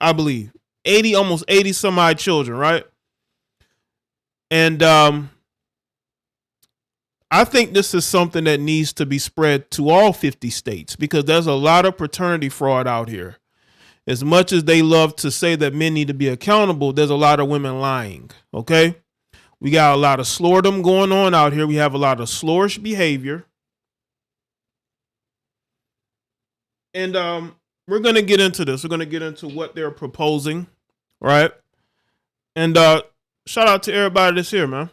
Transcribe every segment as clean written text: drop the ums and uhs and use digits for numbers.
I believe. 80, almost 80 some odd children, right? And I think this is something that needs to be spread to all 50 states because there's a lot of paternity fraud out here. As much as they love to say that men need to be accountable, there's a lot of women lying, okay? We got a lot of slordom going on out here. We have a lot of slorish behavior. And we're going to get into this. We're going to get into what they're proposing, right? And shout out to everybody that's here, man.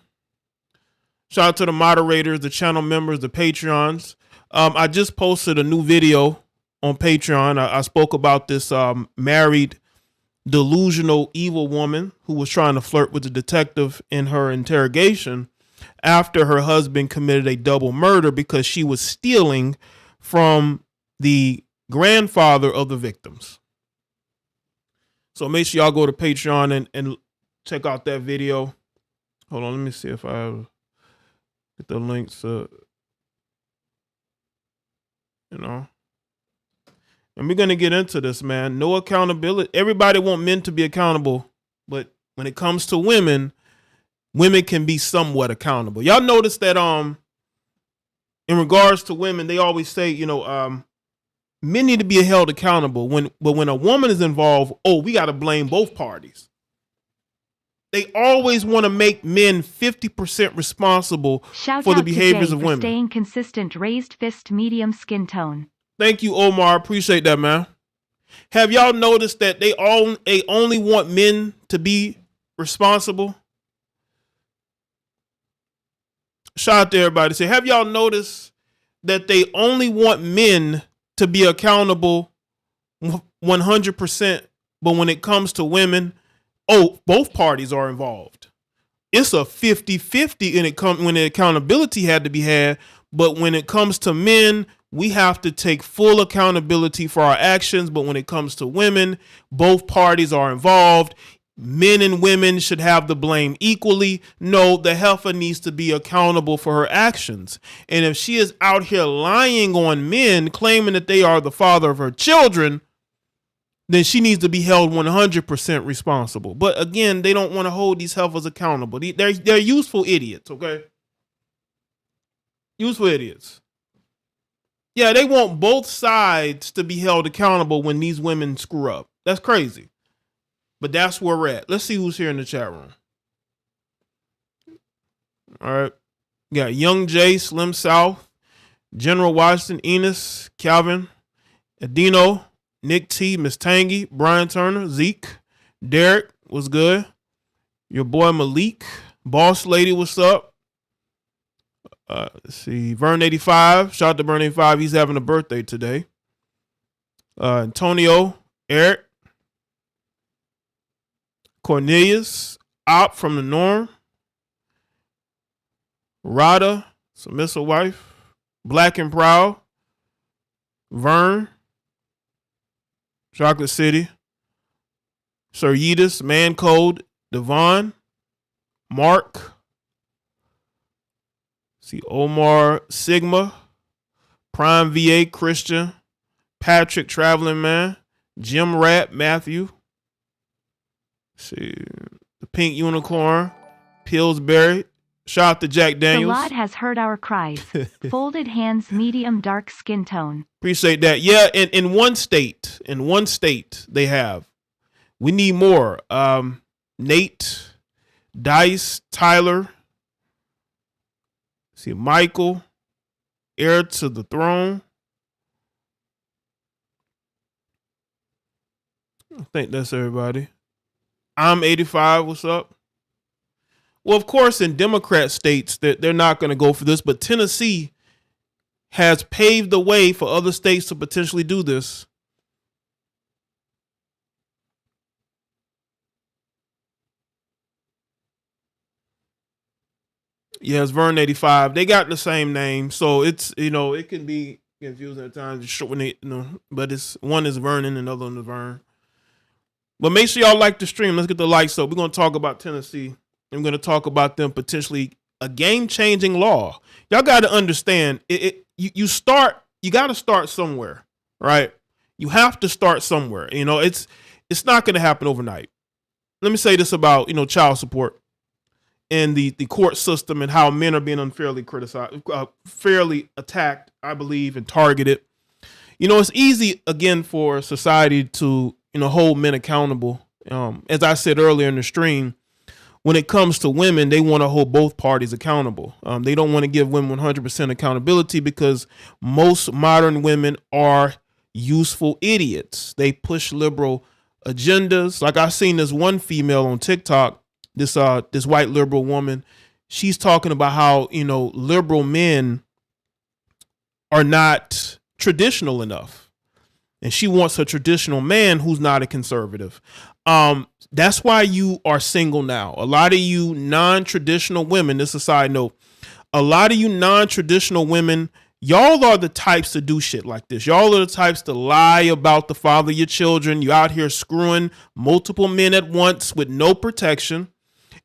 Shout out to the moderators, the channel members, the Patreons. I just posted a new video on Patreon. I spoke about this married, delusional, evil woman who was trying to flirt with the detective in her interrogation after her husband committed a double murder because she was stealing from the grandfather of the victims. So make sure y'all go to Patreon and check out that video. Hold on, let me see if I get the links. And we're going to get into this, man. No accountability. Everybody want men to be accountable, but when it comes to women, women can be somewhat accountable. Y'all notice that in regards to women, they always say, men need to be held accountable. But when a woman is involved, we got to blame both parties. They always want to make men 50% responsible for the behaviors of women. Staying consistent, raised fist, medium skin tone. Thank you, Omar. Appreciate that, man. Have y'all noticed that they only want men to be responsible? Shout out to everybody. Say, have y'all noticed that they only want men to be accountable 100%, but when it comes to women, both parties are involved. It's a 50-50 when the accountability had to be had, but when it comes to men, we have to take full accountability for our actions. But when it comes to women, both parties are involved. Men and women should have the blame equally. No, the heifer needs to be accountable for her actions. And if she is out here lying on men, claiming that they are the father of her children, then she needs to be held 100% responsible. But again, they don't want to hold these heifers accountable. They're useful idiots, okay? Useful idiots. Yeah, they want both sides to be held accountable when these women screw up. That's crazy. But that's where we're at. Let's see who's here in the chat room. All right. We got Young Jaye, Slim South, General Washington, Enos, Calvin, Adino, Nick T, Miss Tangy, Brian Turner, Zeke, Derek, what's good? Your boy Malik, Boss Lady, what's up? Let's see, Vern 85. Shout out to Vern 85. He's having a birthday today. Antonio, Eric, Cornelius, Op from the Norm, Rada, submissive wife, Black and Proud, Vern, Chocolate City, Sir Yeetus, Man Code, Devon, Mark. See, Omar, Sigma, Prime VA, Christian, Patrick, Traveling Man, Jim Rat, Matthew. See, the Pink Unicorn, Pillsbury. Shout out to Jack Daniels. The Lord has heard our cries. Folded hands, medium dark skin tone. Appreciate that. Yeah, in one state, they have. We need more. Nate, Dice, Tyler. See, Michael, heir to the throne. I think that's everybody. I'm 85. What's up? Well, of course, in Democrat states, they're not going to go for this, but Tennessee has paved the way for other states to potentially do this. Yeah, it's Vern 85. They got the same name, so it's, it can be confusing at times. When they, but it's one is Vernon and the other one is Vern. But make sure y'all like the stream. Let's get the likes up. We're going to talk about Tennessee. I'm going to talk about them potentially a game-changing law. Y'all got to understand, you got to start somewhere, right? You have to start somewhere. It's not going to happen overnight. Let me say this about, child support and the court system and how men are being unfairly criticized, fairly attacked, I believe, and targeted. It's easy, again, for society to, hold men accountable. As I said earlier in the stream, when it comes to women, they want to hold both parties accountable. They don't want to give women 100% accountability because most modern women are useful idiots. They push liberal agendas. Like I seen this one female on TikTok, this white liberal woman. She's talking about how, liberal men are not traditional enough. And she wants a traditional man who's not a conservative. That's why you are single now. A lot of you non-traditional women, this is a side note, a lot of you non-traditional women, y'all are the types to do shit like this. Y'all are the types to lie about the father of your children. You out here screwing multiple men at once with no protection.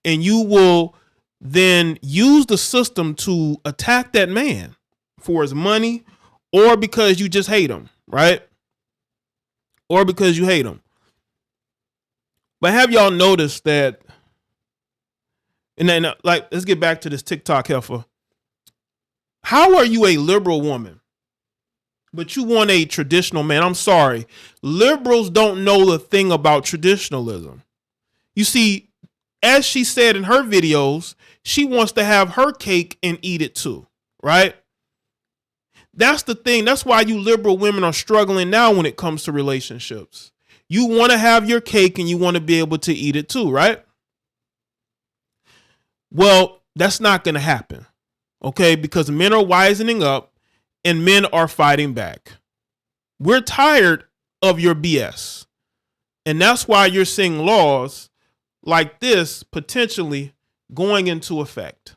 And you will then use the system to attack that man for his money or because you just hate him, right? Or because you hate him. But have y'all noticed that, and then let's get back to this TikTok heifer. How are you a liberal woman, but you want a traditional man? I'm sorry. Liberals don't know the thing about traditionalism. You see, as she said in her videos, she wants to have her cake and eat it too, right? That's the thing. That's why you liberal women are struggling now when it comes to relationships. You want to have your cake and you want to be able to eat it too, right? Well, that's not going to happen, okay? Because men are wisening up and men are fighting back. We're tired of your BS. And that's why you're seeing laws like this potentially going into effect.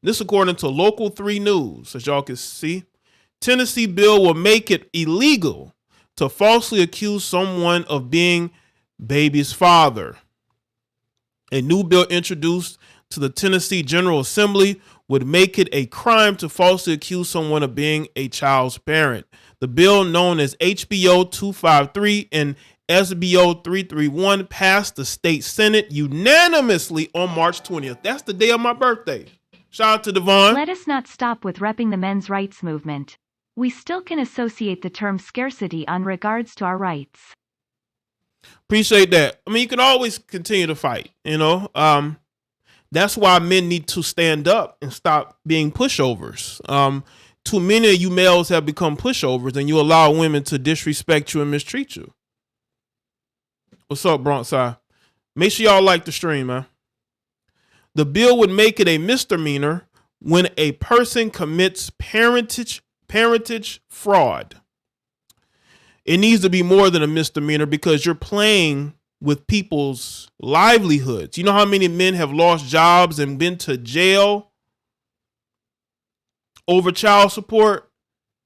This according to Local 3 News, as y'all can see. Tennessee bill will make it illegal to falsely accuse someone of being baby's father. A new bill introduced to the Tennessee General Assembly would make it a crime to falsely accuse someone of being a child's parent. The bill, known as HBO 253 and SBO 331, passed the state Senate unanimously on March 20th. That's the day of my birthday. Shout out to Devon. Let us not stop with repping the men's rights movement. We still can associate the term scarcity on regards to our rights. Appreciate that. I mean, you can always continue to fight, That's why men need to stand up and stop being pushovers. Too many of you males have become pushovers and you allow women to disrespect you and mistreat you. What's up, Bronxside? Make sure y'all like the stream, man. The bill would make it a misdemeanor when a person commits parentage fraud. It needs to be more than a misdemeanor because you're playing with people's livelihoods. You know how many men have lost jobs and been to jail over child support?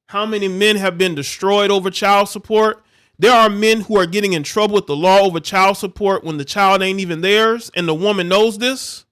How many men have been destroyed over child support? There are men who are getting in trouble with the law over child support when the child ain't even theirs and the woman knows this.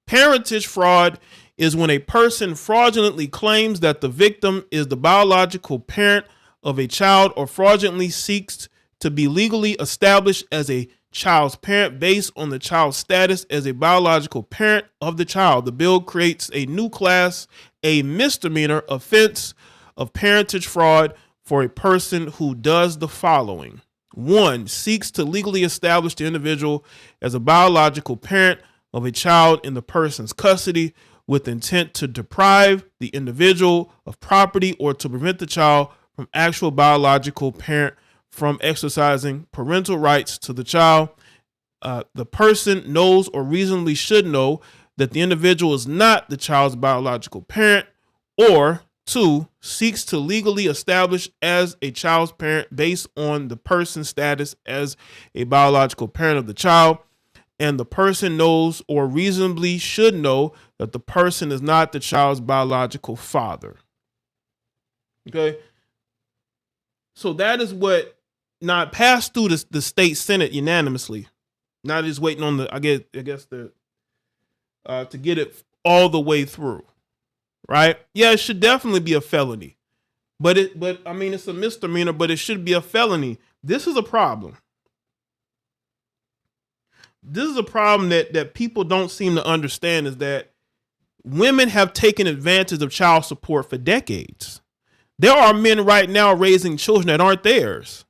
Parentage fraud is when a person fraudulently claims that the victim is the biological parent of a child or fraudulently seeks to be legally established as a child's parent based on the child's status as a biological parent of the child. The bill creates a new class, a misdemeanor offense of parentage fraud for a person who does the following. 1, seeks to legally establish the individual as a biological parent of a child in the person's custody with intent to deprive the individual of property or to prevent the child from actual biological parent from exercising parental rights to the child. The person knows or reasonably should know that the individual is not the child's biological parent, or 2, seeks to legally establish as a child's parent based on the person's status as a biological parent of the child, and the person knows or reasonably should know that the person is not the child's biological father. Okay? So that is what not passed through the state Senate unanimously. Not just waiting on the, I guess the to get it all the way through. Right? Yeah, it should definitely be a felony. But I mean, it's a misdemeanor, but it should be a felony This is a problem. This is a problem that people don't seem to understand, is that women have taken advantage of child support for decades. There are men right now raising children that aren't theirs.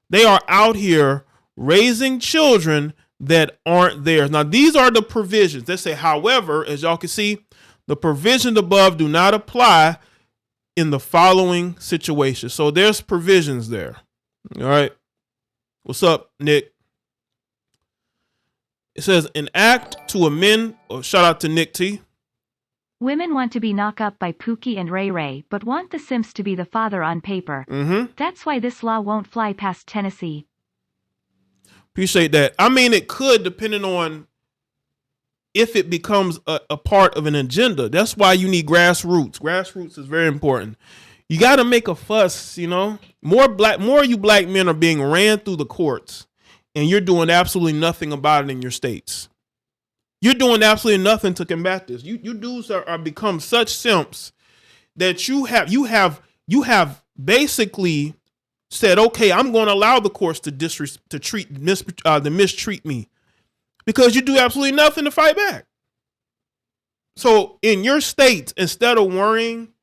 They are out here raising children that aren't theirs. Now, these are the provisions. They say, however, as y'all can see, the provisions above do not apply in the following situation. So there's provisions there. All right. What's up, Nick? It says an act to amend, or shout out to Nick T. Women want to be knocked up by Pookie and Ray Ray, but want the Simps to be the father on paper. That's why this law won't fly past Tennessee. Appreciate that. I mean, it could, depending on if it becomes a part of an agenda. That's why you need grassroots. Grassroots is very important. You got to make a fuss, you know. More of you black men are being ran through the courts, and you're doing absolutely nothing about it in your states. You're doing absolutely nothing to combat this. You dudes are become such simps that you have basically said, okay, I'm going to allow the courts to mistreat me, because you do absolutely nothing to fight back. So in your states, instead of worrying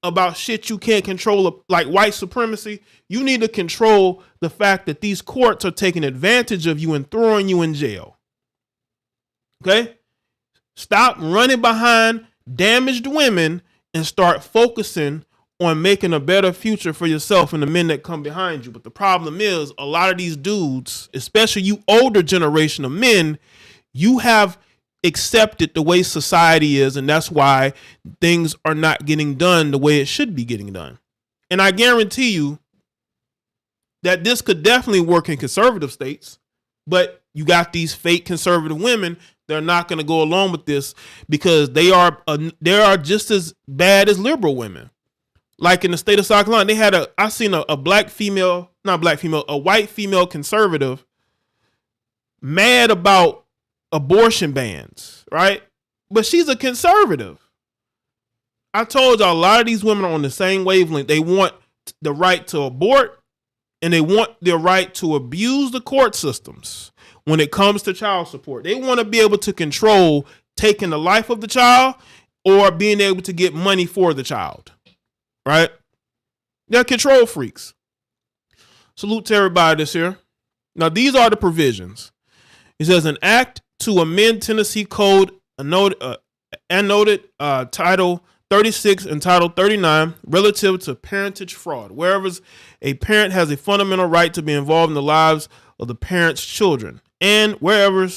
about shit you can't control, like white supremacy, you need to control the fact that these courts are taking advantage of you and throwing you in jail. Okay? Stop running behind damaged women and start focusing on making a better future for yourself and the men that come behind you. But the problem is, a lot of these dudes, especially you older generation of men, you have accepted the way society is, and that's why things are not getting done the way it should be getting done. And I guarantee you that this could definitely work in conservative states, but you got these fake conservative women. They're not going to go along with this because they are just as bad as liberal women. Like in the state of South Carolina, I seen a white female conservative mad about abortion bans, right? But she's a conservative. I told y'all, a lot of these women are on the same wavelength. They want the right to abort, and they want their right to abuse the court systems when it comes to child support. They want to be able to control taking the life of the child or being able to get money for the child, right? They're control freaks. Salute to everybody that's here. Now, these are the provisions. It says an act to amend Tennessee Code annotated Title 36 and Title 39 relative to parentage fraud, wherever a parent has a fundamental right to be involved in the lives of the parent's children, and wherever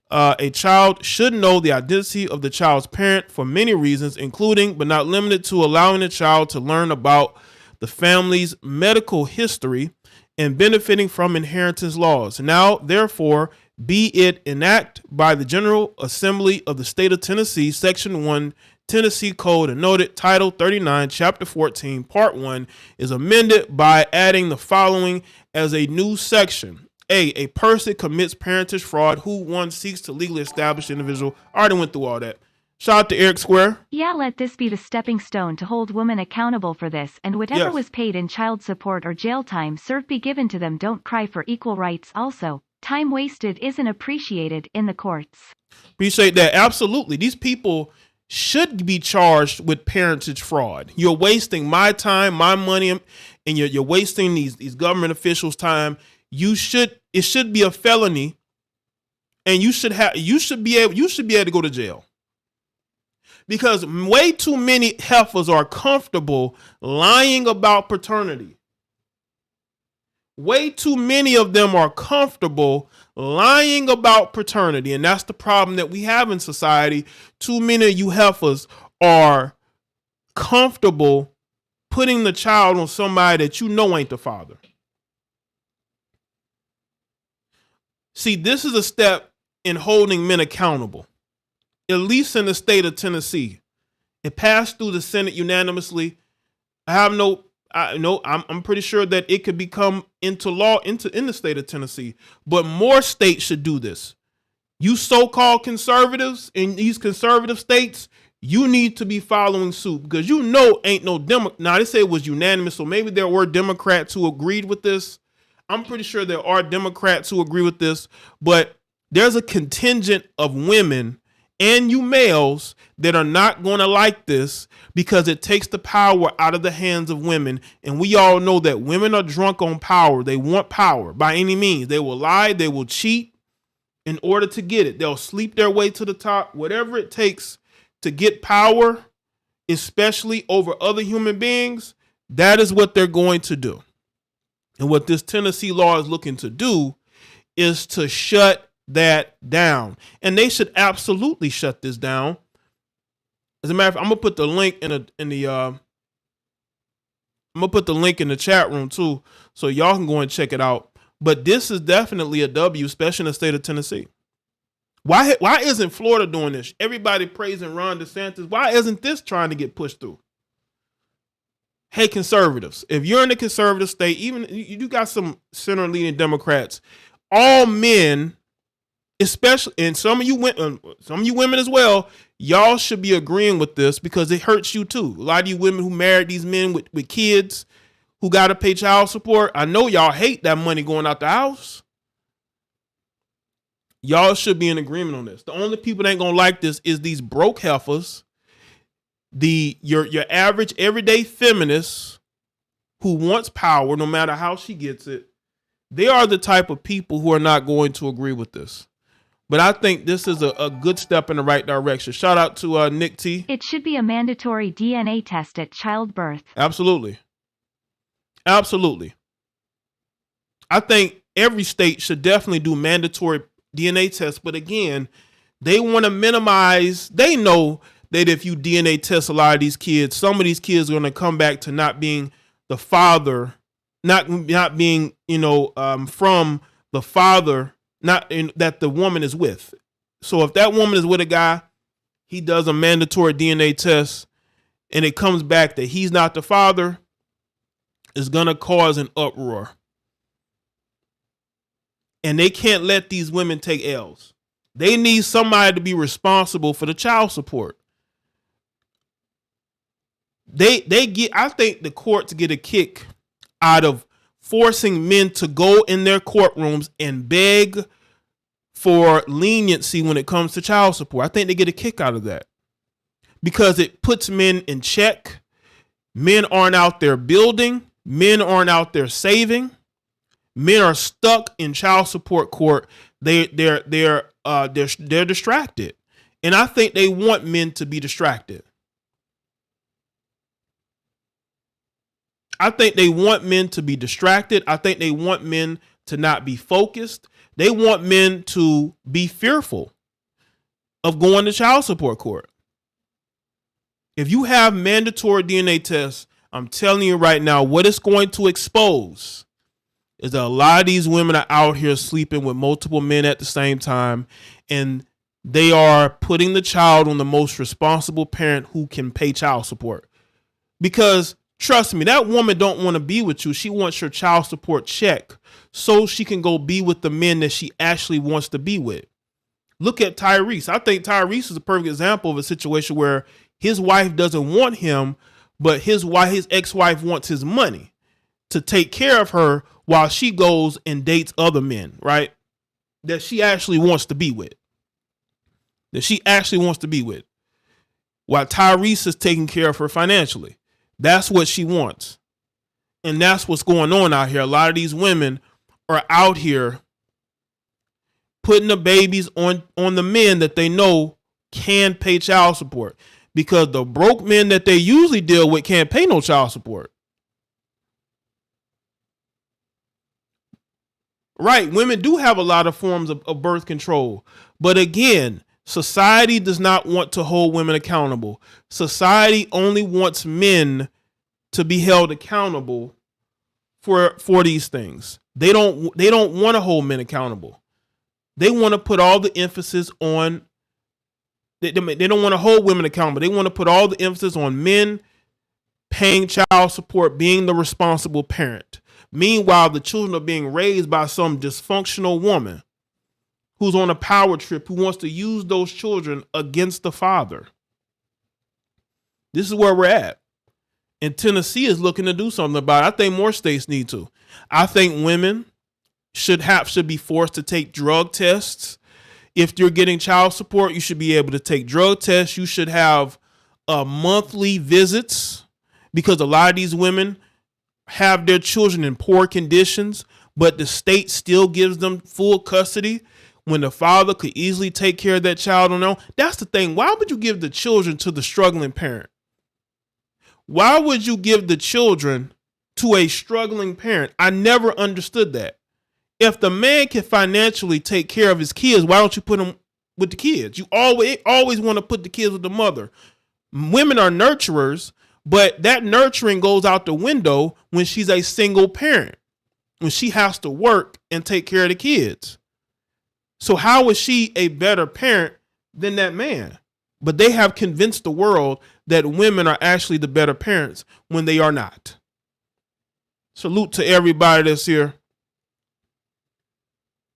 a child should know the identity of the child's parent for many reasons, including but not limited to allowing the child to learn about the family's medical history and benefiting from inheritance laws. Now, therefore, be it enacted by the General Assembly of the State of Tennessee, Section 1, Tennessee Code, and noted Title 39, Chapter 14, Part 1, is amended by adding the following as a new section. A person commits parentage fraud who one seeks to legally establish the individual. I already went through all that. Shout out to Eric Square. Yeah, let this be the stepping stone to hold women accountable for this, and whatever was paid in child support or jail time served be given to them. Don't cry for equal rights. Also, time wasted isn't appreciated in the courts. Appreciate that. Absolutely. These people should be charged with parentage fraud. You're wasting my time, my money, and you're wasting these government officials' time. It should be a felony, and you should be able to go to jail. Because way too many heifers are comfortable lying about paternity. Way too many of them are comfortable lying about paternity. And that's the problem that we have in society. Too many of you heifers are comfortable putting the child on somebody that you know ain't the father. See, this is a step in holding men accountable, at least in the state of Tennessee. It passed through the Senate unanimously. I'm pretty sure that it could become into law in the state of Tennessee, but more states should do this. You so-called conservatives in these conservative states, you need to be following suit, because ain't no Now they say it was unanimous, so maybe there were Democrats who agreed with this. I'm pretty sure there are Democrats who agree with this, but there's a contingent of women and you males that are not going to like this because it takes the power out of the hands of women. And we all know that women are drunk on power. They want power by any means. They will lie. They will cheat in order to get it. They'll sleep their way to the top, whatever it takes to get power, especially over other human beings. That is what they're going to do. And what this Tennessee law is looking to do is to shut that down. And they should absolutely shut this down. As a matter of fact, I'm gonna put the link in the chat room too, so y'all can go and check it out. But this is definitely a W, especially in the state of Tennessee. Why isn't Florida doing this? Everybody praising Ron DeSantis. Why isn't this trying to get pushed through? Hey, conservatives, if you're in a conservative state, even you got some center-leaning Democrats, all men, especially, and some of you women as well, y'all should be agreeing with this because it hurts you too. A lot of you women who married these men with kids who got to pay child support, I know y'all hate that money going out the house. Y'all should be in agreement on this. The only people that ain't gonna like this is these broke heifers, your average everyday feminist who wants power no matter how she gets it. They are the type of people who are not going to agree with this. But I think this is a good step in the right direction. Shout out to Nick T. It should be a mandatory DNA test at childbirth. Absolutely. Absolutely. I think every state should definitely do mandatory DNA tests. But again, they want to minimize. They know that if you DNA test a lot of these kids, some of these kids are going to come back to not being the father, not being, from the father, that the woman is with. So if that woman is with a guy, he does a mandatory DNA test and it comes back that he's not the father, it's going to cause an uproar. And they can't let these women take L's. They need somebody to be responsible for the child support. I think the courts get a kick out of forcing men to go in their courtrooms and beg for leniency when it comes to child support. I think they get a kick out of that because it puts men in check. Men aren't out there building. Men aren't out there saving. Men are stuck in child support court. They're distracted, and I think they want men to be distracted. I think they want men to be distracted. I think they want men to not be focused. They want men to be fearful of going to child support court. If you have mandatory DNA tests, I'm telling you right now, what it's going to expose is that a lot of these women are out here sleeping with multiple men at the same time, and they are putting the child on the most responsible parent who can pay child support. Because trust me, that woman don't want to be with you. She wants your child support check so she can go be with the men that she actually wants to be with. Look at Tyrese. I think Tyrese is a perfect example of a situation where his wife doesn't want him, but his ex-wife wants his money to take care of her while she goes and dates other men, right? That she actually wants to be with. While Tyrese is taking care of her financially. That's what she wants. And that's what's going on out here. A lot of these women are out here putting the babies on the men that they know can pay child support. Because the broke men that they usually deal with can't pay no child support. Right, women do have a lot of forms of birth control. But again, society does not want to hold women accountable. Society only wants men to be held accountable for these things. They don't want to hold men accountable. They want to put all the emphasis on they don't want to hold women accountable. They want to put all the emphasis on men paying child support, being the responsible parent. Meanwhile, the children are being raised by some dysfunctional woman who's on a power trip, who wants to use those children against the father. This is where we're at. And Tennessee is looking to do something about it. I think more states need to. I think women should be forced to take drug tests. If you're getting child support, you should be able to take drug tests. You should have monthly visits, because a lot of these women have their children in poor conditions, but the state still gives them full custody when the father could easily take care of that child on their own. That's the thing. Why would you give the children to the struggling parent? Why would you give the children to a struggling parent? I never understood that. If the man can financially take care of his kids, why don't you put him with the kids? You always want to put the kids with the mother. Women are nurturers, but that nurturing goes out the window when she's a single parent, when she has to work and take care of the kids. So how is she a better parent than that man? But they have convinced the world that women are actually the better parents when they are not. Salute to everybody that's here.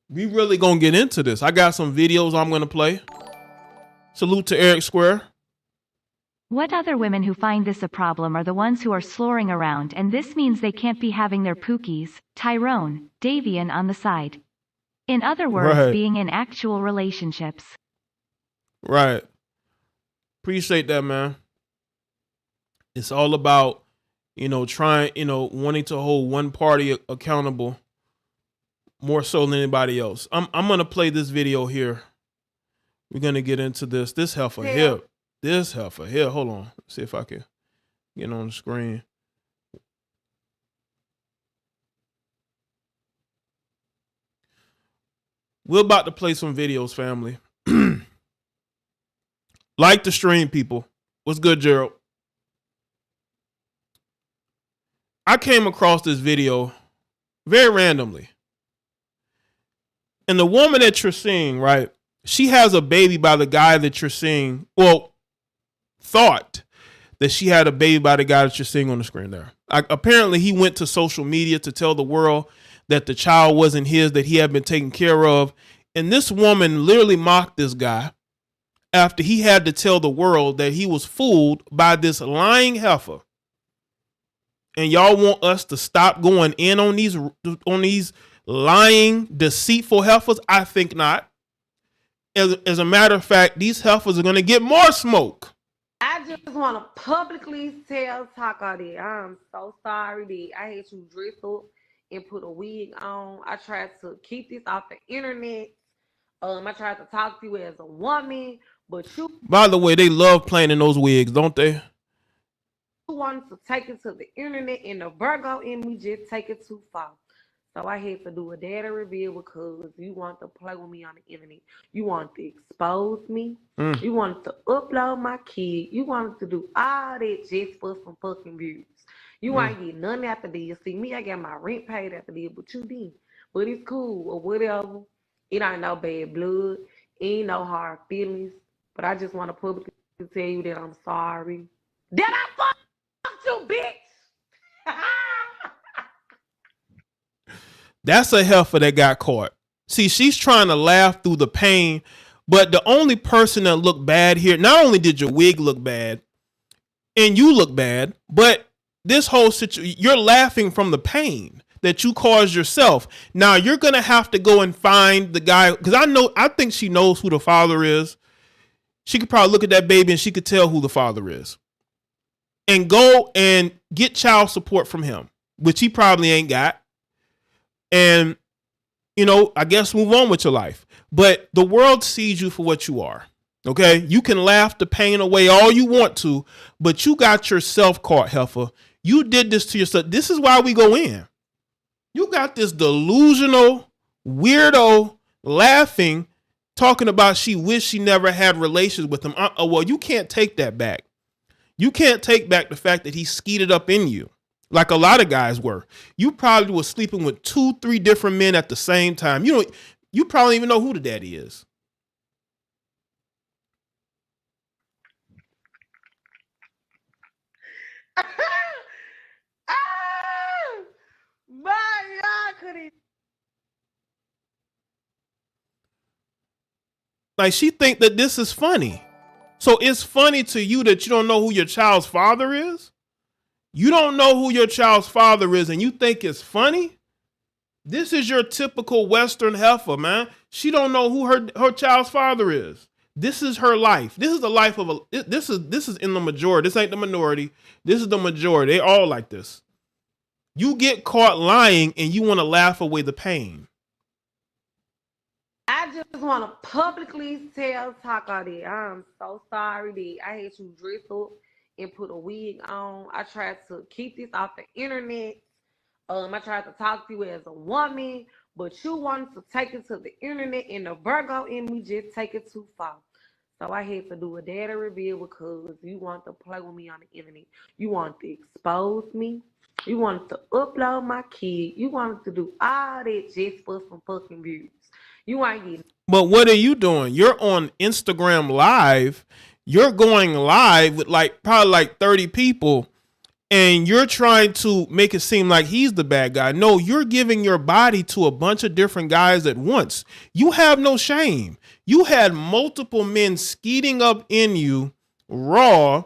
We really gonna get into this. I got some videos I'm gonna play. Salute to Eric Square. What other women who find this a problem are the ones who are slurring around, and this means they can't be having their Pookies, Tyrone, Davian on the side. In other words, being in actual relationships. Right. Appreciate that, man. It's all about, trying, wanting to hold one party accountable more so than anybody else. I'm going to play this video here. We're going to get into this. This heifer here. This heifer here. Hold on. Let's see if I can get on the screen. We're about to play some videos, family. Like the stream, people. What's good, Gerald? I came across this video very randomly. And the woman that you're seeing, right, she has a baby by the guy that you're seeing. Well, thought that she had a baby by the guy that you're seeing on the screen there. Apparently, he went to social media to tell the world that the child wasn't his, that he had been taken care of. And this woman literally mocked this guy after he had to tell the world that he was fooled by this lying heifer. And y'all want us to stop going in on these lying, deceitful heifers? I think not. As a matter of fact, these heifers are going to get more smoke. I just want to publicly tell Taco that I'm so sorry that I had you dress up and put a wig on. I tried to keep this off the internet. I tried to talk to you as a woman, but you... By the way, they love playing in those wigs, don't they? You wanted to take it to the internet, and the Virgo in me just take it too far. So I had to do a data reveal because you want to play with me on the internet. You want to expose me. You wanted to upload my kid. You wanted to do all that just for some fucking views. You ain't get none after this. See, me, I got my rent paid after this, but you didn't. But it's cool or whatever. It ain't no bad blood. It ain't no hard feelings. But I just want to publicly tell you that I'm sorry. That I fucked you, bitch! That's a heifer that got caught. See, she's trying to laugh through the pain, but the only person that looked bad here, not only did your wig look bad, and you look bad, but this whole situation, you're laughing from the pain that you caused yourself. Now you're going to have to go and find the guy, because I think she knows who the father is. She could probably look at that baby and she could tell who the father is. And go and get child support from him, which he probably ain't got. And, I guess move on with your life. But the world sees you for what you are. Okay? You can laugh the pain away all you want to, but you got yourself caught, heifer. You did this to yourself. This is why we go in. You got this delusional weirdo laughing, talking about she wished she never had relations with him. Well, you can't take that back. You can't take back the fact that he skeeted up in you. Like a lot of guys were. You probably were sleeping with 2-3 different men at the same time. You probably even know who the daddy is. Like, she think that this is funny. So it's funny to you that you don't know who your child's father is? You don't know who your child's father is and you think it's funny? This is your typical Western heifer, man. She don't know who her child's father is. This is her life. This is the life of a. This is in the majority. This ain't the minority. This is the majority. They all like this. You get caught lying and you want to laugh away the pain. I just want to publicly tell Taco that I'm so sorry that I had you dress up and put a wig on. I tried to keep this off the internet. I tried to talk to you as a woman, but you wanted to take it to the internet, and the Virgo in me just take it too far. So I had to do a data reveal because you want to play with me on the internet. You want to expose me. You wanted to upload my kid. You wanted to do all that just for some fucking views. You ain't getting. But what are you doing? You're on Instagram Live. You're going live with probably 30 people, and you're trying to make it seem like he's the bad guy. No, you're giving your body to a bunch of different guys at once. You have no shame. You had multiple men skeeting up in you raw,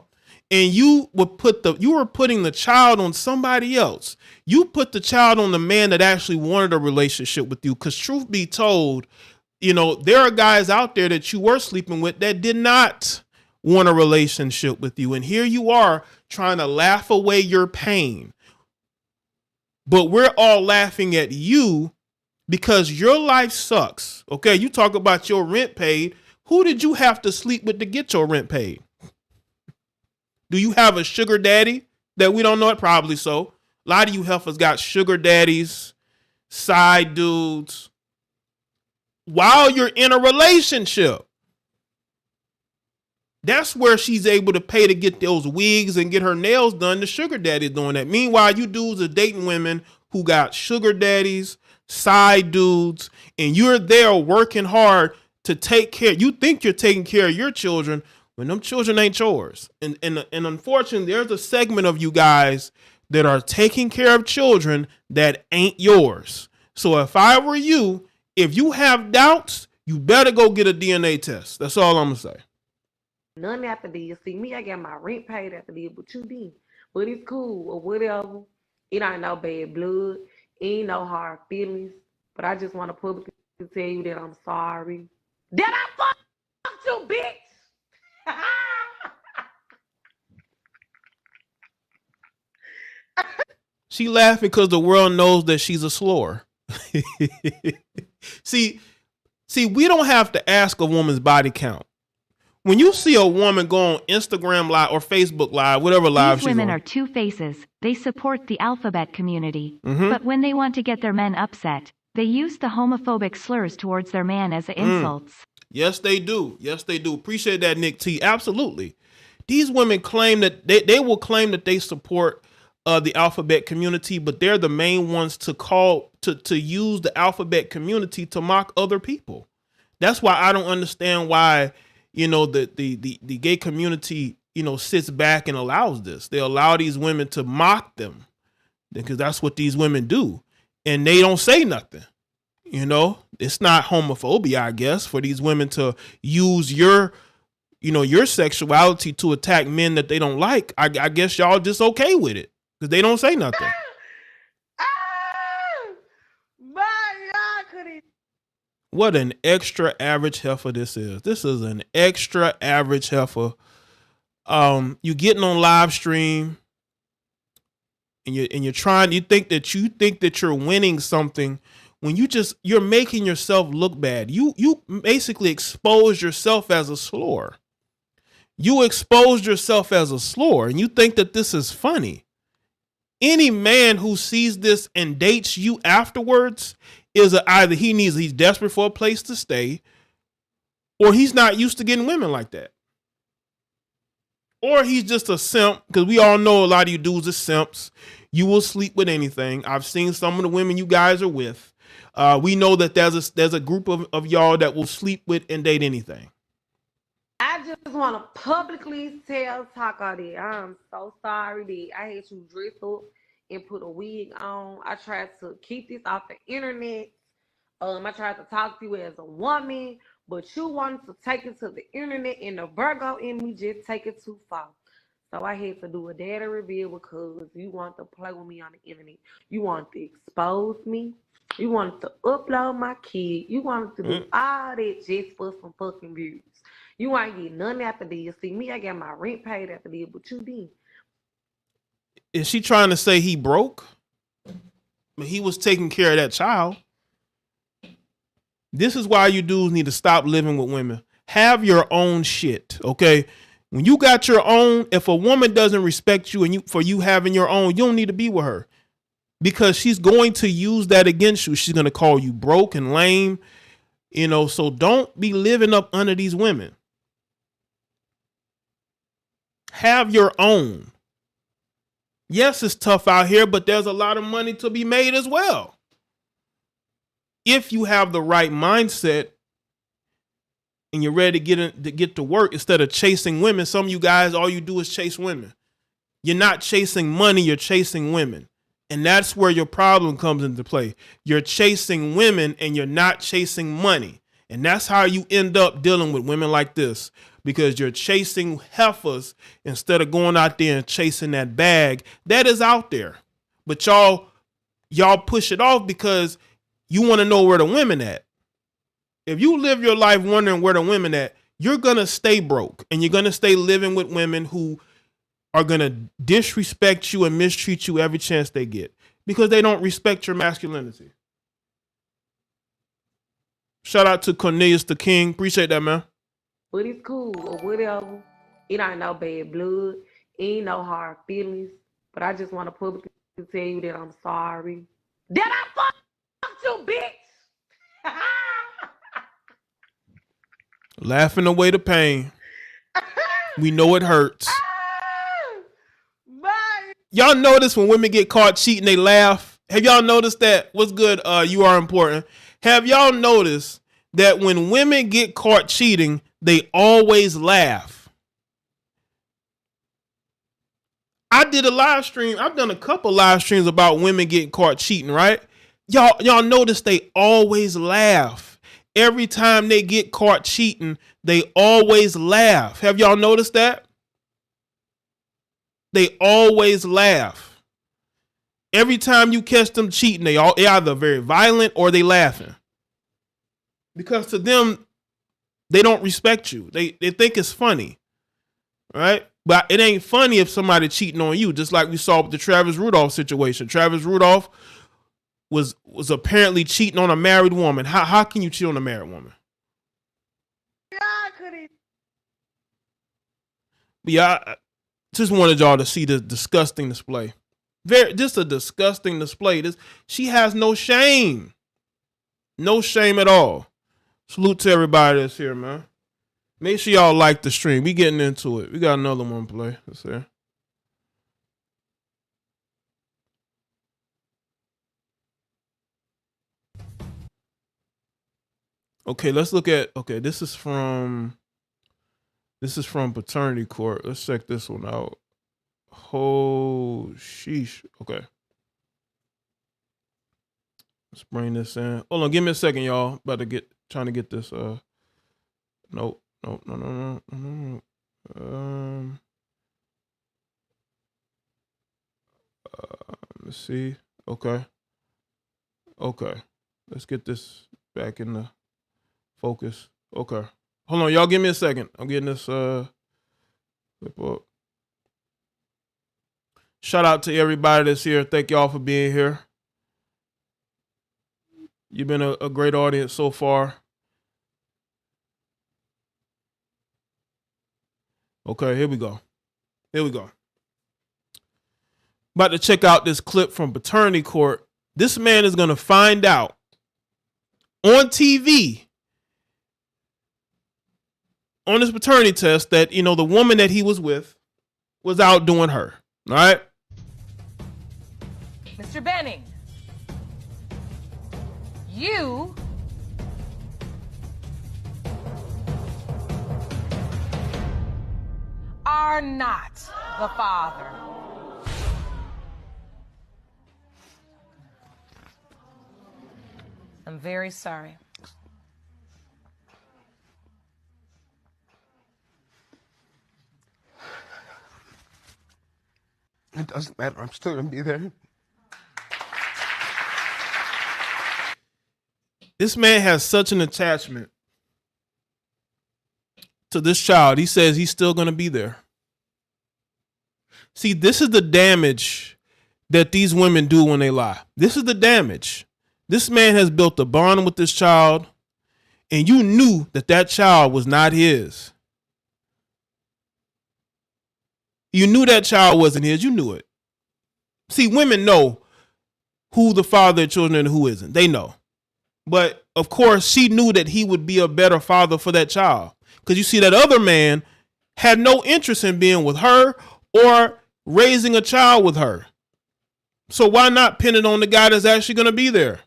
and you were putting the child on somebody else. You put the child on the man that actually wanted a relationship with you. Because truth be told, there are guys out there that you were sleeping with that did not want a relationship with you. And here you are trying to laugh away your pain. But we're all laughing at you because your life sucks. Okay, you talk about your rent paid. Who did you have to sleep with to get your rent paid? Do you have a sugar daddy that we don't know it? Probably so. A lot of you heifers got sugar daddies, side dudes, while you're in a relationship. That's where she's able to pay to get those wigs and get her nails done. The sugar daddy's doing that. Meanwhile, you dudes are dating women who got sugar daddies, side dudes, and you're there working hard to take care. You think you're taking care of your children when them children ain't yours. And unfortunately, there's a segment of you guys that are taking care of children that ain't yours. So if I were you, if you have doubts, you better go get a DNA test. That's all I'm going to say. None after this. See, me, I got my rent paid after this, but you didn't. But it's cool or whatever. It ain't no bad blood. It ain't no hard feelings. But I just want to publicly tell you that I'm sorry. That I fucked you, bitch! She laughing because the world knows that she's a slore. See, we don't have to ask a woman's body count. When you see a woman go on Instagram Live or Facebook Live, whatever live she's on. These women are two faces. They support the alphabet community. Mm-hmm. But when they want to get their men upset, they use the homophobic slurs towards their man as insults. Yes, they do. Yes, they do. Appreciate that, Nick T. Absolutely. These women claim that they will claim that they support the alphabet community, but they're the main ones to use the alphabet community to mock other people. That's why I don't understand why the gay community sits back and allows this. They allow these women to mock them because that's what these women do, and they don't say nothing. It's not homophobia, I guess, for these women to use your sexuality to attack men that they don't like. I guess y'all just okay with it because they don't say nothing. What an extra average heifer this is. This is an extra average heifer. You getting on live stream and you think that you're winning something when you're making yourself look bad. You basically expose yourself as a slore. You exposed yourself as a slore and you think that this is funny. Any man who sees this and dates you afterwards is either he's desperate for a place to stay, or he's not used to getting women like that. Or he's just a simp, because we all know a lot of you dudes are simps. You will sleep with anything. I've seen some of the women you guys are with. We know that there's a group of y'all that will sleep with and date anything. I just want to publicly tell Taco that I'm so sorry that I had you dress up and put a wig on. I tried to keep this off the internet. I tried to talk to you as a woman, but you wanted to take it to the internet, and the Virgo in me just take it too far. So I had to do a data reveal because you want to play with me on the internet. You want to expose me. You wanted to upload my kid. You wanted to do all that just for some fucking views. You ain't get nothing after this. See, me, I got my rent paid after this, but you didn't. Is she trying to say he broke? I mean, he was taking care of that child. This is why you dudes need to stop living with women. Have your own shit, okay? When you got your own, if a woman doesn't respect you and for you having your own, you don't need to be with her. Because she's going to use that against you. She's going to call you broke and lame, so don't be living up under these women. Have your own. Yes, it's tough out here, but there's a lot of money to be made as well. If you have the right mindset and you're ready to get to work instead of chasing women. Some of you guys, all you do is chase women. You're not chasing money, you're chasing women. And that's where your problem comes into play. You're chasing women and you're not chasing money. And that's how you end up dealing with women like this, because you're chasing heifers instead of going out there and chasing that bag that is out there. But y'all push it off because you want to know where the women at. If you live your life wondering where the women at, you're going to stay broke and you're going to stay living with women who are going to disrespect you and mistreat you every chance they get because they don't respect your masculinity. Shout out to Cornelius the King. Appreciate that, man. But it's cool or whatever. It ain't no bad blood. It ain't no hard feelings. But I just want to publicly tell you that I'm sorry. That I fucked you, bitch. Laughing away the pain. We know it hurts. Y'all notice when women get caught cheating, they laugh? Have y'all noticed that? What's good? You are important. Have y'all noticed that when women get caught cheating, they always laugh? I did a live stream. I've done a couple live streams about women getting caught cheating, right? Y'all notice they always laugh. Every time they get caught cheating, they always laugh. Have y'all noticed that? They always laugh. Every time you catch them cheating, they either very violent or they laughing. Because to them, they don't respect you. They think it's funny, right? But it ain't funny if somebody cheating on you, just like we saw with the Travis Rudolph situation. Travis Rudolph was apparently cheating on a married woman. How can you cheat on a married woman? But yeah, I just wanted y'all to see this disgusting display. Just a disgusting display. She has no shame. No shame at all. Salute to everybody that's here, man. Make sure y'all like the stream. We getting into it. We got another one play. Let's see. Okay, let's look at, this is from Paternity Court. Let's check this one out. Oh, sheesh. Okay. Let's bring this in. Hold on, give me a second, y'all. Trying to get this. Nope. No. Let's see. Okay. Let's get this back in the focus. Okay. Hold on, y'all. Give me a second. I'm getting this clip up. Shout out to everybody that's here. Thank y'all for being here. You've been a great audience so far. Okay, here we go. About to check out this clip from Paternity Court. This man is going to find out on TV, on his paternity test, that, the woman that he was with was outdoing her. All right? Mr. Benning, you are not the father. I'm very sorry. It doesn't matter. I'm still going to be there. This man has such an attachment to this child. He says he's still going to be there. See, this is the damage that these women do when they lie. This is the damage. This man has built a bond with this child, and you knew that that child was not his. You knew that child wasn't his. You knew it. See, women know who the father of children and who isn't. They know. But, of course, she knew that he would be a better father for that child. Because you see, that other man had no interest in being with her or raising a child with her. So why not pin it on the guy that's actually going to be there?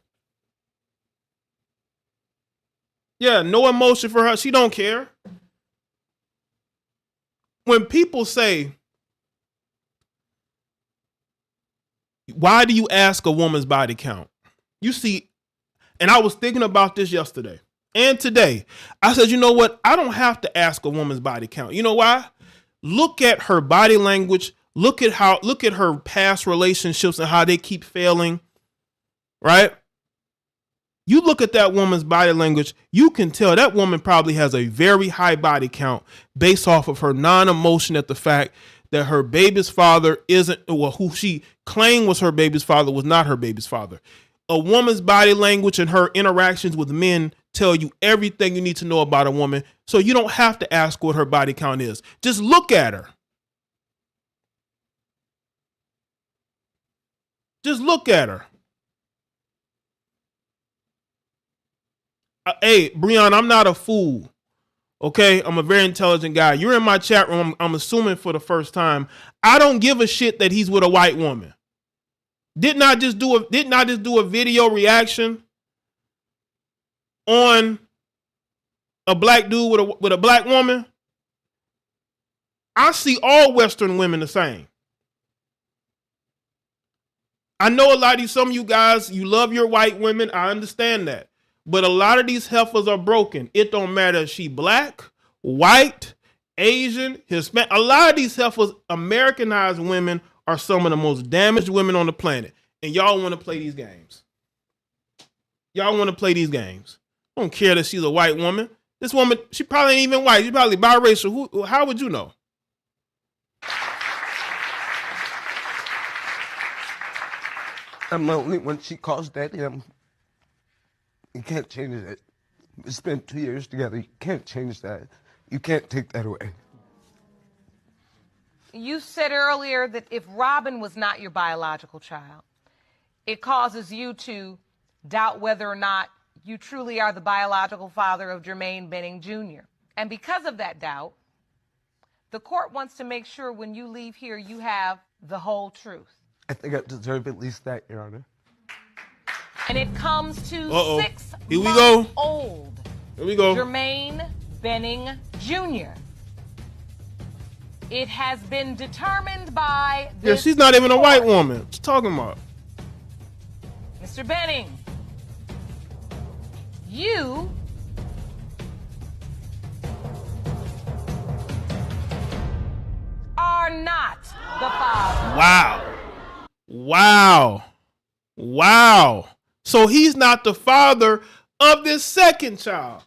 Yeah, no emotion for her. She don't care. When people say, why do you ask a woman's body count? You see, and I was thinking about this yesterday and today. I said, you know what? I don't have to ask a woman's body count. You know why? Look at her body language. Look at her past relationships and how they keep failing. Right? You look at that woman's body language, you can tell that woman probably has a very high body count based off of her non-emotion at the fact that her baby's father isn't, well, who she claimed was her baby's father was not her baby's father. A woman's body language and her interactions with men tell you everything you need to know about a woman. So you don't have to ask what her body count is. Just look at her. Just look at her. Hey, Breon, I'm not a fool. Okay, I'm a very intelligent guy. You're in my chat room. I'm assuming for the first time. I don't give a shit that he's with a white woman. Didn't I just do a video reaction on a black dude with a black woman? I see all Western women the same. I know some of you guys, you love your white women. I understand that. But a lot of these heifers are broken. It don't matter if she black, white, Asian, Hispanic. A lot of these heifers, Americanized women, are some of the most damaged women on the planet. And y'all want to play these games. Y'all want to play these games. I don't care that she's a white woman. This woman, she probably ain't even white. She's probably biracial. How would you know? I'm lonely when she calls daddy. You can't change it. We spent 2 years together. You can't change that. You can't take that away. You said earlier that if Robin was not your biological child, it causes you to doubt whether or not you truly are the biological father of Jermaine Benning Jr. And because of that doubt, the court wants to make sure when you leave here, you have the whole truth. I think I deserve at least that, Your Honor. And it comes to Here we go. old Here we go. Jermaine Benning Jr. It has been determined by this Yeah, she's not even a court. white woman. What you talking about? Mr. Benning, you are not the father. Wow. So he's not the father of this second child.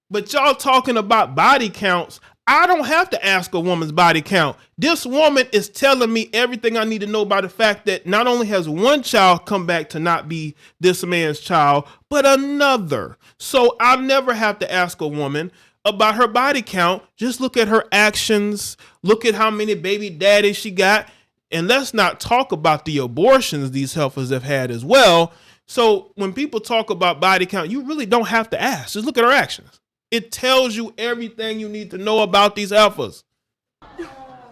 But y'all talking about body counts. I don't have to ask a woman's body count. This woman is telling me everything I need to know about the fact that not only has one child come back to not be this man's child, but another. So I'll never have to ask a woman about her body count. Just look at her actions. Look at how many baby daddies she got. And let's not talk about the abortions these heifers have had as well. So when people talk about body count, you really don't have to ask. Just look at her actions. It tells you everything you need to know about these heifers.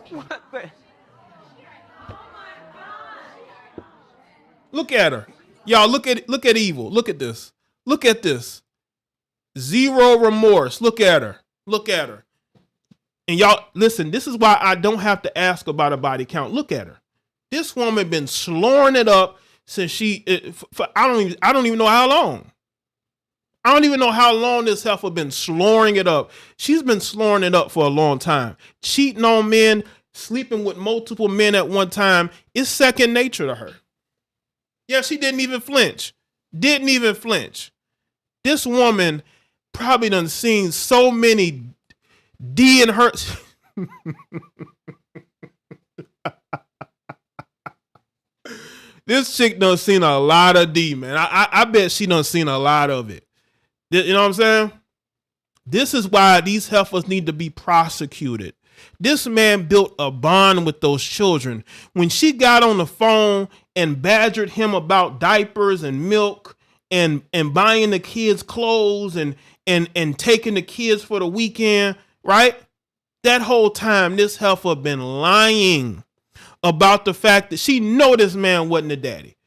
What the? Look at her. Y'all, look at evil. Look at this. Look at this. Zero remorse. Look at her. Look at her. And y'all, listen, this is why I don't have to ask about a body count. Look at her. This woman been slurring it up since I don't even know how long. I don't even know how long this heifer been slurring it up. She's been slurring it up for a long time. Cheating on men, sleeping with multiple men at one time is second nature to her. Yeah, she didn't even flinch. Didn't even flinch. This woman probably done seen so many D in her. This chick done seen a lot of D, man. I bet she done seen a lot of it. You know what I'm saying? This is why these heifers need to be prosecuted. This man built a bond with those children. When she got on the phone and badgered him about diapers and milk and buying the kids clothes and taking the kids for the weekend, right? That whole time, this heifer been lying about the fact that she know this man wasn't a daddy.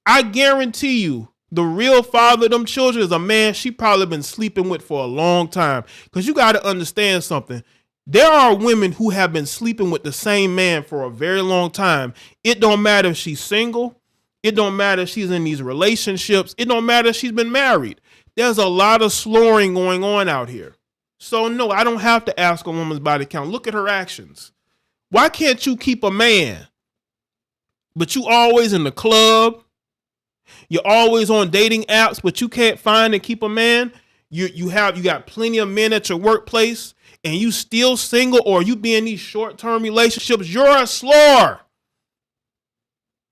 I guarantee you, the real father of them children is a man she probably been sleeping with for a long time. Because you got to understand something. There are women who have been sleeping with the same man for a very long time. It don't matter if she's single. It don't matter if she's in these relationships. It don't matter if she's been married. There's a lot of slurring going on out here. So no, I don't have to ask a woman's body count. Look at her actions. Why can't you keep a man, but you always in the club? You're always on dating apps, but you can't find and keep a man. You got plenty of men at your workplace, and you still single, or you be in these short-term relationships. You're a slur.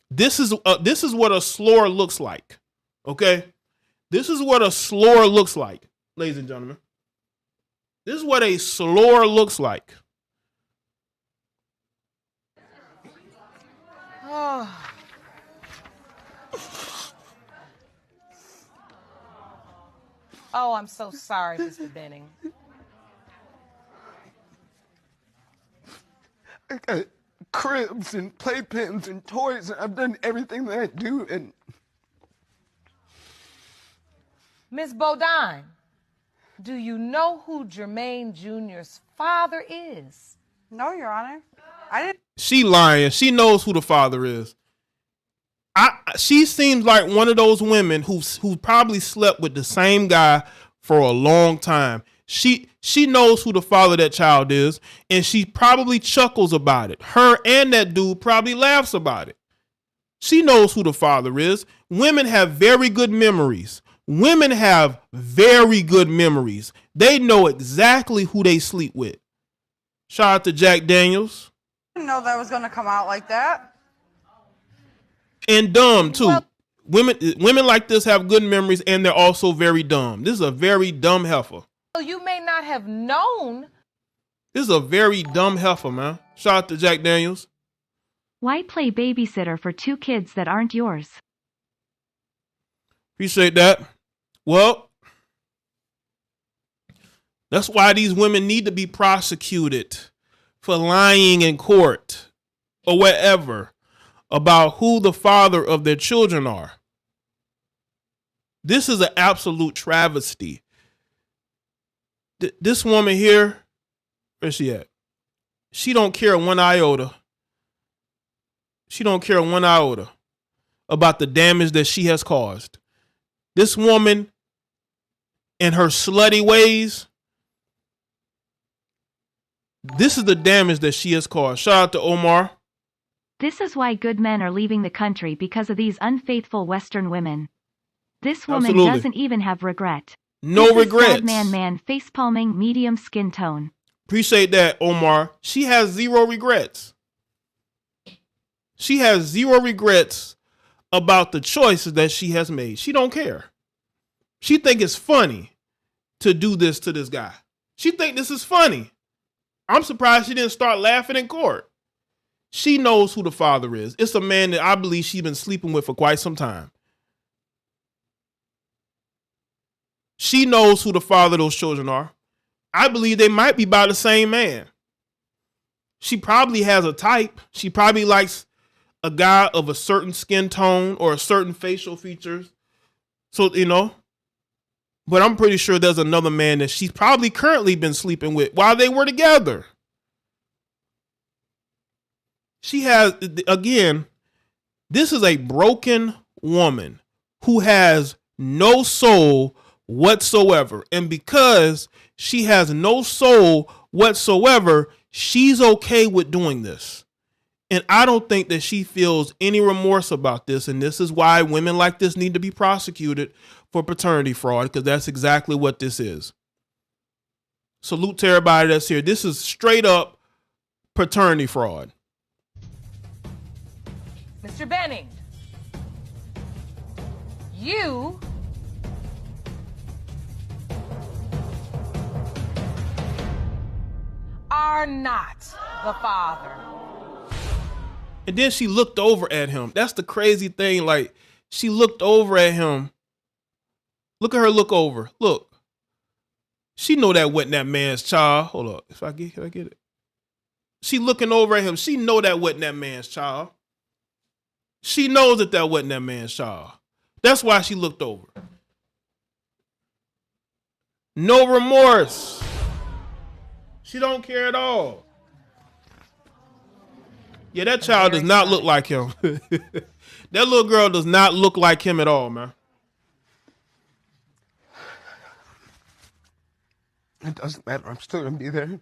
This is what a slur looks like. Okay, this is what a slur looks like, ladies and gentlemen. This is what a slur looks like. Oh, I'm so sorry, Mr. Benning. I got cribs and playpens and toys, and I've done everything that I do, and... Miss Bodine, do you know who Jermaine Jr.'s father is? No, Your Honor. I didn't. She lying. She knows who the father is. She seems like one of those women who probably slept with the same guy for a long time. She knows who the father of that child is, and she probably chuckles about it. Her and that dude probably laughs about it. She knows who the father is. Women have very good memories. Women have very good memories. They know exactly who they sleep with. Shout out to Jack Daniels. I didn't know that was going to come out like that. And dumb too. Well, women like this have good memories, and they're also very dumb. This is a very dumb heifer. You may not have known. This is a very dumb heifer, man. Shout out to Jack Daniels. Why play babysitter for two kids that aren't yours? Appreciate that. Well, that's why these women need to be prosecuted for lying in court or wherever about who the father of their children are. This is an absolute travesty. This woman here, where's she at? She don't care one iota. She don't care one iota about the damage that she has caused. This woman and her slutty ways, this is the damage that she has caused. Shout out to Omar. This is why good men are leaving the country, because of these unfaithful Western women. This woman Absolutely. doesn't even have regret. No this regrets. Is sad man facepalming, medium skin tone. Appreciate that, Omar. She has zero regrets. She has zero regrets about the choices that she has made. She don't care. She think it's funny to do this to this guy. She think this is funny. I'm surprised she didn't start laughing in court. She knows who the father is. It's a man that I believe she's been sleeping with for quite some time. She knows who the father of those children are. I believe they might be by the same man. She probably has a type. She probably likes a guy of a certain skin tone or a certain facial features. So, but I'm pretty sure there's another man that she's probably currently been sleeping with while they were together. She has, again, this is a broken woman who has no soul whatsoever. And because she has no soul whatsoever, she's okay with doing this. And I don't think that she feels any remorse about this. And this is why women like this need to be prosecuted for paternity fraud, because that's exactly what this is. Salute to everybody that's here. This is straight up paternity fraud. Mr. Benning, you are not the father. And then she looked over at him. That's the crazy thing. Like, she looked over at him. Look at her look over. Look. She know that wasn't that man's child. Hold up. Can I get it? She looking over at him. She know that wasn't that man's child. She knows that wasn't that man's child. That's why she looked over. No remorse. She don't care at all. Yeah, that child does not look like him. That little girl does not look like him at all, man. It doesn't matter. I'm still going to be there.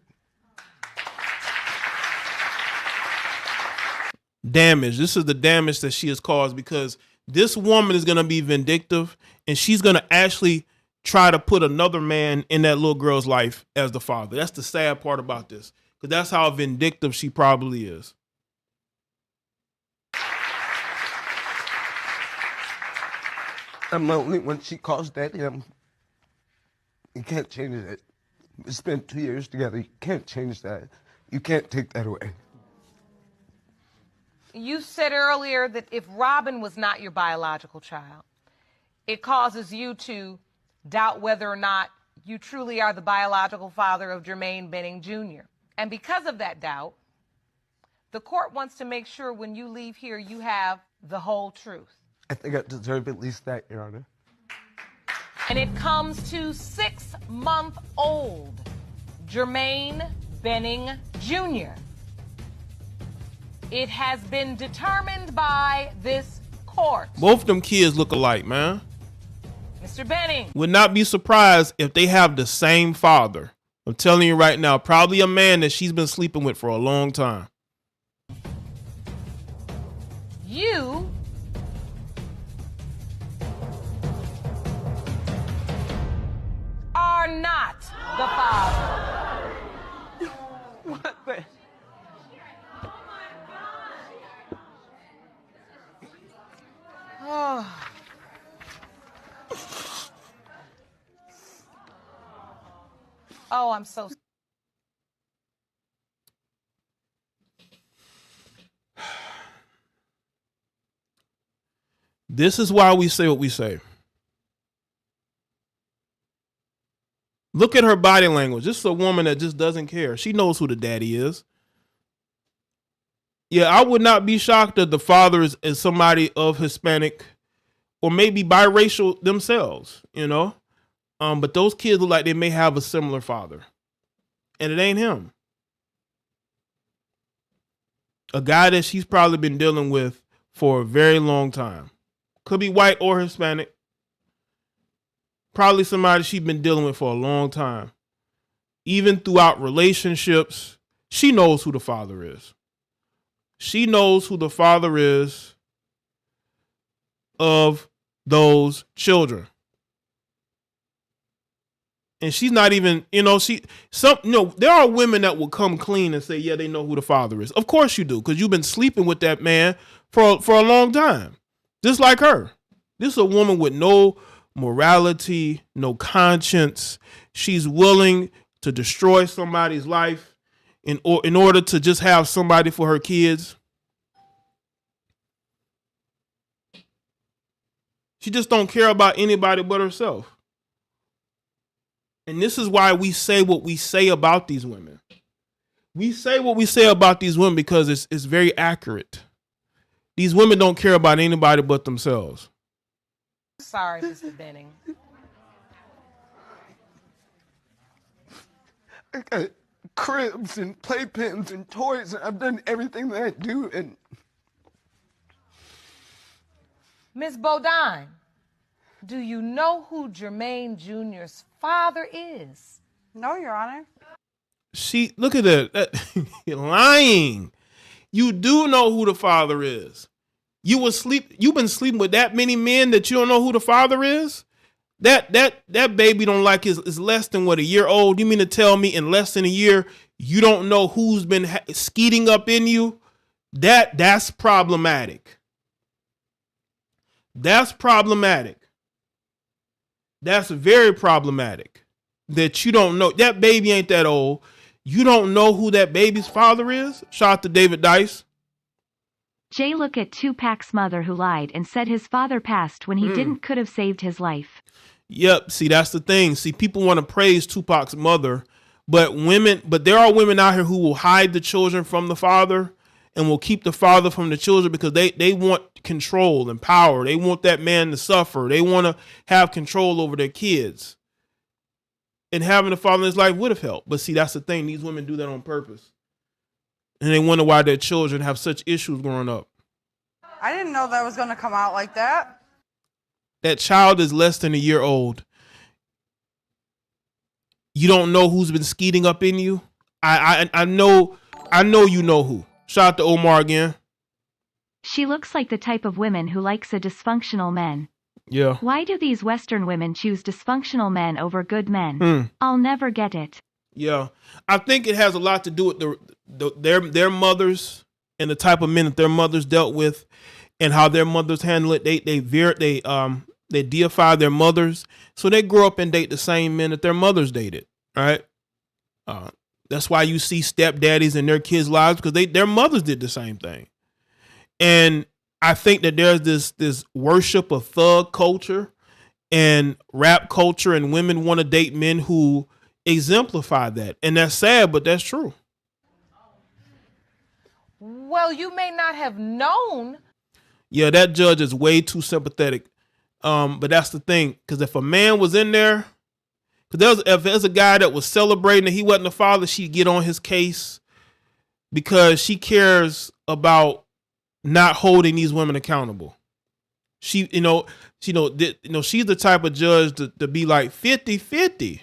Damage. This is the damage that she has caused, because this woman is going to be vindictive, and she's going to actually try to put another man in that little girl's life as the father. That's the sad part about this, because that's how vindictive she probably is. I'm lonely when she calls daddy. You can't change it. We spent 2 years together. You can't change that. You can't take that away. You said earlier that if Robin was not your biological child, it causes you to doubt whether or not you truly are the biological father of Jermaine Benning Jr. And because of that doubt, the court wants to make sure when you leave here, you have the whole truth. I think I deserve at least that, Your Honor. And it comes to 6-month-old Jermaine Benning Jr. It has been determined by this court. Both of them kids look alike, man. Mr. Benning. Would not be surprised if they have the same father. I'm telling you right now, probably a man that she's been sleeping with for a long time. You are not the father. What the? Oh. Oh, I'm so sorry. This is why we say what we say. Look at her body language. This is a woman that just doesn't care. She knows who the daddy is. Yeah, I would not be shocked that the father is somebody of Hispanic or maybe biracial themselves, you know? But those kids look like they may have a similar father. And it ain't him. A guy that she's probably been dealing with for a very long time. Could be white or Hispanic. Probably somebody she's been dealing with for a long time. Even throughout relationships, she knows who the father is. She knows who the father is of those children. And she's not even, there are women that will come clean and say, yeah, they know who the father is. Of course you do, because you've been sleeping with that man for a long time. Just like her. This is a woman with no morality, no conscience. She's willing to destroy somebody's life in order to just have somebody for her kids. She just don't care about anybody but herself. And this is why we say what we say about these women. We say what we say about these women because it's very accurate. These women don't care about anybody but themselves. Sorry, Mr. Benning. I got cribs and playpens and toys, and I've done everything that I do, and... Ms. Bodine, do you know who Jermaine Jr.'s father is? No, Your Honor. Look at that. Lying. You do know who the father is. You've been sleeping with that many men that you don't know who the father is? That baby don't like is less than what, a year old? You mean to tell me in less than a year you don't know who's been skeeting up in you? That's problematic. That's problematic. That's very problematic. That you don't know. That baby ain't that old. You don't know who that baby's father is? Shout out to David Dice. Jaye, look at Tupac's mother who lied and said his father passed when he could have saved his life. Yep. See, that's the thing. See, people want to praise Tupac's mother, but there are women out here who will hide the children from the father and will keep the father from the children because they want control and power. They want that man to suffer. They want to have control over their kids. And having a father in his life would have helped. But see, that's the thing. These women do that on purpose. And they wonder why their children have such issues growing up. I didn't know that was going to come out like that. That child is less than a year old. You don't know who's been skeeting up in you? I know you know who. Shout out to Omar again. She looks like the type of women who likes a dysfunctional man. Yeah. Why do these Western women choose dysfunctional men over good men? I'll never get it. Yeah. I think it has a lot to do with their mothers and the type of men that their mothers dealt with and how their mothers handle it. They deify their mothers. So they grow up and date the same men that their mothers dated. Right? That's why you see stepdaddies in their kids' lives because their mothers did the same thing. And I think that there's this worship of thug culture and rap culture, and women want to date men who exemplify that. And that's sad, but that's true. Well, you may not have known. Yeah, that judge is way too sympathetic. But that's the thing, because if a man was in there, because if there's a guy that was celebrating that he wasn't the father, she'd get on his case because she cares about not holding these women accountable. She's the type of judge to be like 50-50.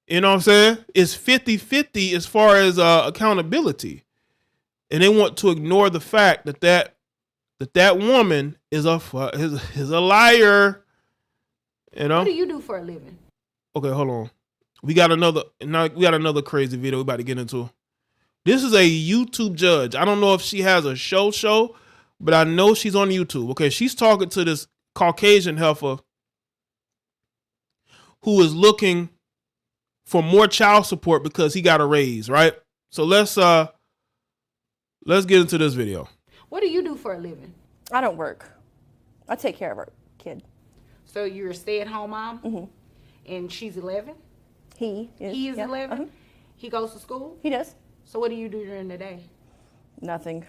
You know what I'm saying? It's 50-50 as far as accountability. And they want to ignore the fact that woman is a liar. You know? What do you do for a living? Okay, hold on. We got another crazy video we're about to get into. This is a YouTube judge. I don't know if she has a show, but I know she's on YouTube. Okay, she's talking to this Caucasian heifer who is looking for more child support because he got a raise, right? So let's get into this video. What do you do for a living? I don't work. I take care of our kid. So you're a stay-at-home mom? Mm-hmm. And she's 11? He is 11? Uh-huh. He goes to school? He does. So what do you do during the day? Nothing.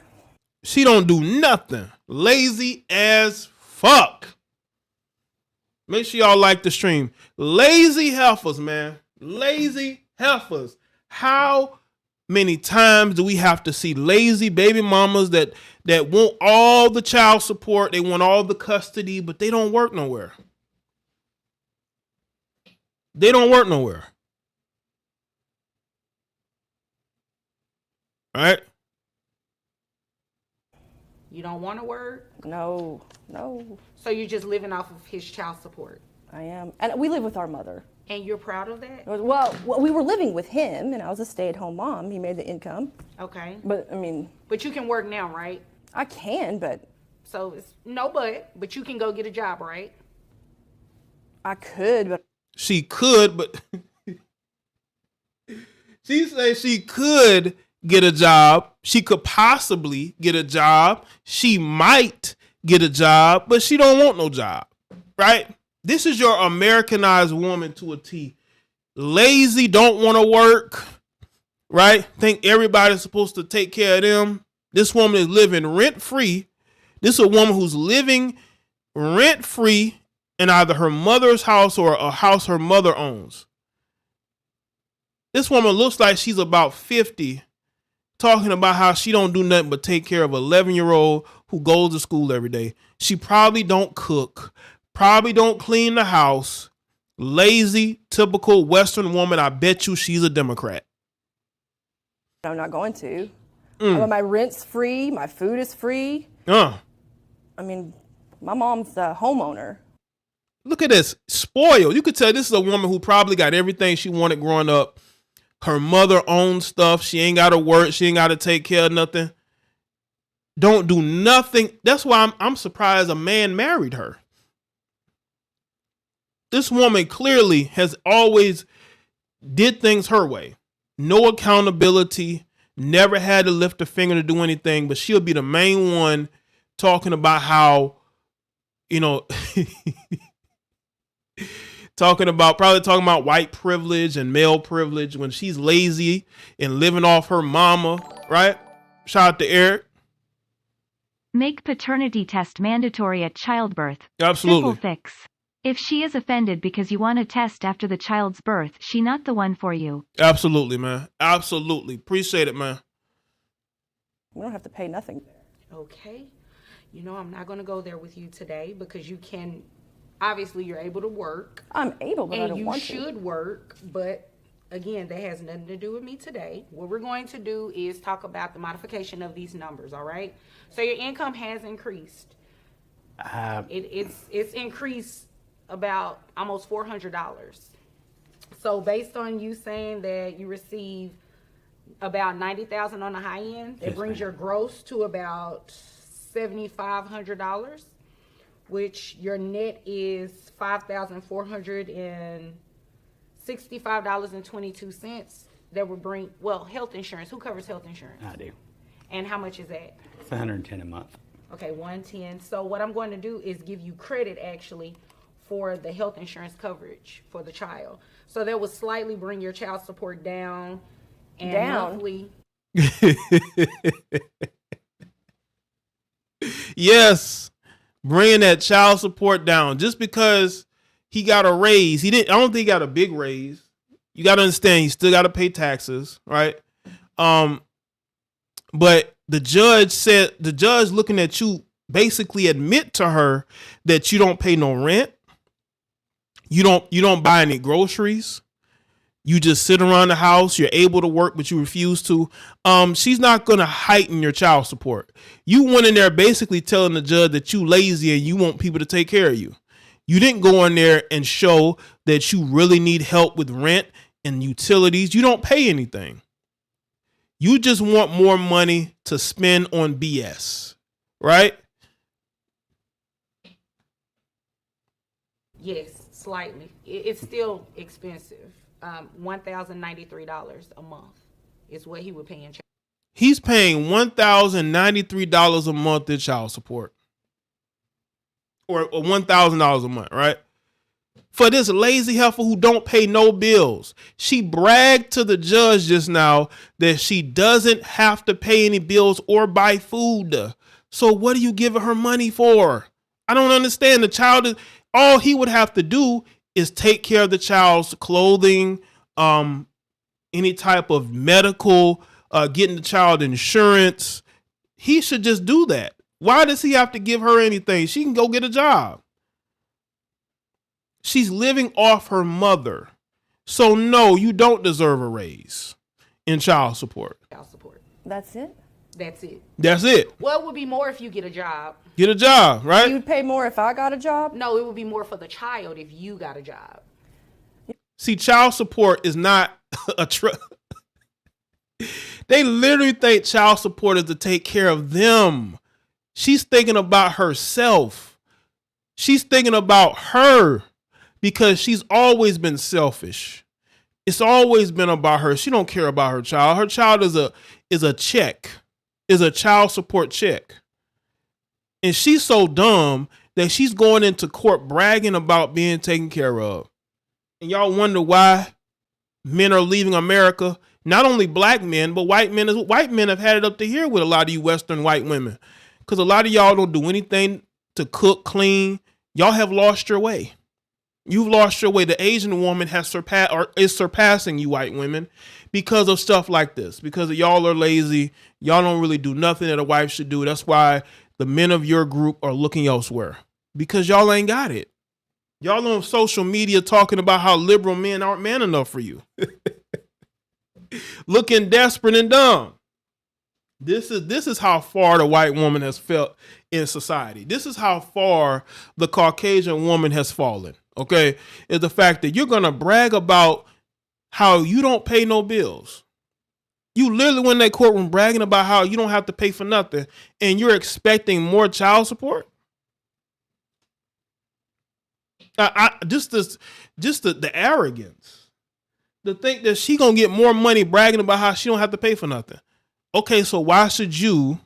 She don't do nothing. Lazy as fuck. Make sure y'all like the stream. Lazy heifers, man. Lazy heifers. How many times do we have to see lazy baby mamas that want all the child support, they want all the custody, but they don't work nowhere? They don't work nowhere. All right? You don't want to work? No. So you're just living off of his child support? I am. And we live with our mother. And you're proud of that? Well, we were living with him, and I was a stay-at-home mom. He made the income. Okay. But, I mean... But you can work now, right? I can, but... So it's but you can go get a job, right? I could, but... She could, but... She said she could get a job. She could possibly get a job. She might get a job, but she don't want no job, right? This is your Americanized woman to a T. Lazy, don't want to work, right? Think everybody's supposed to take care of them. This woman is living rent-free. This is a woman who's living rent-free in either her mother's house or a house her mother owns. This woman looks like she's about 50, talking about how she don't do nothing but take care of an 11-year-old who goes to school every day. She probably don't cook, probably don't clean the house. Lazy, typical Western woman. I bet you she's a Democrat. I'm not going to. My rent's free. My food is free. I mean, my mom's the homeowner. Look at this. Spoiled. You could tell this is a woman who probably got everything she wanted growing up. Her mother owns stuff. She ain't got to work. She ain't got to take care of nothing. Don't do nothing. That's why I'm surprised a man married her. This woman clearly has always did things her way. No accountability. Never had to lift a finger to do anything. But she'll be the main one talking about how, you know, probably talking about white privilege and male privilege when she's lazy and living off her mama, right? Shout out to Eric. Make paternity test mandatory at childbirth. Absolutely. Simple fix. If she is offended because you want a test after the child's birth, she not the one for you. Absolutely, man. Absolutely. Appreciate it, man. We don't have to pay nothing. Okay. You know, I'm not going to go there with you today because you can, obviously you're able to work. I'm able, but I don't want to. And you should work, but again, that has nothing to do with me today. What we're going to do is talk about the modification of these numbers, all right? So your income has increased. It's increased about almost $400. So based on you saying that you receive about $90,000 on the high end, it brings your gross to about $7,500, which your net is $5,465.22. That would bring, well, health insurance. Who covers health insurance? I do. And how much is that? It's $110 a month. Okay, 110. So what I'm going to do is give you credit actually for the health insurance coverage for the child. So that would slightly bring your child support down. And monthly. Yes, bringing that child support down. Just because he got a raise, I don't think he got a big raise. You got to understand, he still got to pay taxes, right? But the judge looking at you basically admit to her that you don't pay no rent. You don't buy any groceries. You just sit around the house. You're able to work, but you refuse to. She's not going to heighten your child support. You went in there basically telling the judge that you lazy and you want people to take care of you. You didn't go in there and show that you really need help with rent and utilities. You don't pay anything. You just want more money to spend on BS, right? Yes, slightly. It's still expensive. $1,093 a month is what he would pay in child. He's paying $1,093 a month in child support, or $1,000 a month, right? For this lazy heifer who don't pay no bills. She bragged to the judge just now that she doesn't have to pay any bills or buy food. So what are you giving her money for? I don't understand. The child is, all he would have to do is take care of the child's clothing, any type of medical, getting the child insurance. He should just do that. Why does he have to give her anything? She can go get a job. She's living off her mother. So no, you don't deserve a raise in child support. Child support. That's it? That's it. That's it. Well, it would be more if you get a job. Get a job, right? You'd pay more if I got a job? No, it would be more for the child if you got a job. See, child support is not a They literally think child support is to take care of them. She's thinking about herself. She's thinking about her because she's always been selfish. It's always been about her. She don't care about her child. Her child is a check, is a child support check. And she's so dumb that she's going into court bragging about being taken care of. And y'all wonder why men are leaving America. Not only black men, but white men. White men have had it up to here with a lot of you Western white women. Because a lot of y'all don't do anything to cook, clean. Y'all have lost your way. You've lost your way. The Asian woman has surpassed or is surpassing you white women because of stuff like this. Because y'all are lazy. Y'all don't really do nothing that a wife should do. That's why the men of your group are looking elsewhere. Because y'all ain't got it. Y'all on social media talking about how liberal men aren't man enough for you. Looking desperate and dumb. This is how far the white woman has felt in society. This is how far the Caucasian woman has fallen. Okay, is the fact that you're gonna brag about how you don't pay no bills. You literally went in that courtroom bragging about how you don't have to pay for nothing, and you're expecting more child support. The arrogance, to think that she gonna get more money bragging about how she don't have to pay for nothing. Okay, so why should you,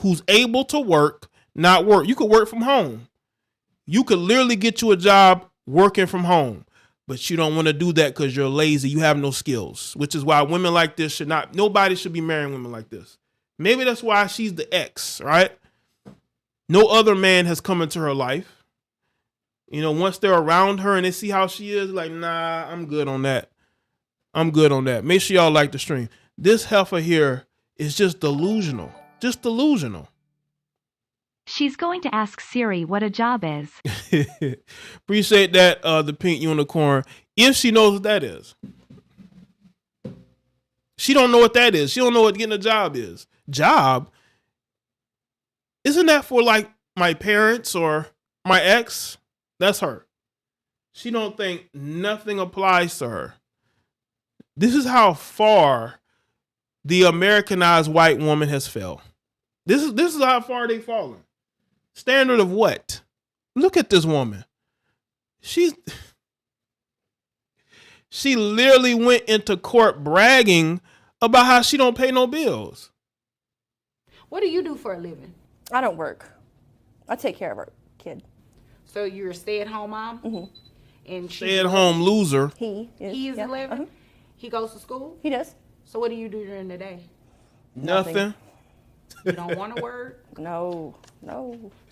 who's able to work, not work? You could work from home. You could literally get you a job working from home, but you don't want to do that because you're lazy. You have no skills, which is why women like this nobody should be marrying women like this. Maybe that's why she's the ex, right? No other man has come into her life. You know, once they're around her and they see how she is, like, nah, I'm good on that. I'm good on that. Make sure y'all like the stream. This heifer here is just delusional. Just delusional. She's going to ask Siri what a job is. Appreciate that, the pink unicorn. If she knows what that is. She don't know what that is. She don't know what getting a job is. Job? Isn't that for like my parents or my ex? That's her. She don't think nothing applies to her. This is how far the Americanized white woman has fell. This is how far they've fallen. Standard of what? Look at this woman. She literally went into court bragging about how she don't pay no bills. What do you do for a living? I don't work. I take care of our kid. So you're a stay-at-home mom? Mm-hmm. And stay-at-home loser. He is 11? Uh-huh. He goes to school? He does. So what do you do during the day? Nothing. You don't want to work? No.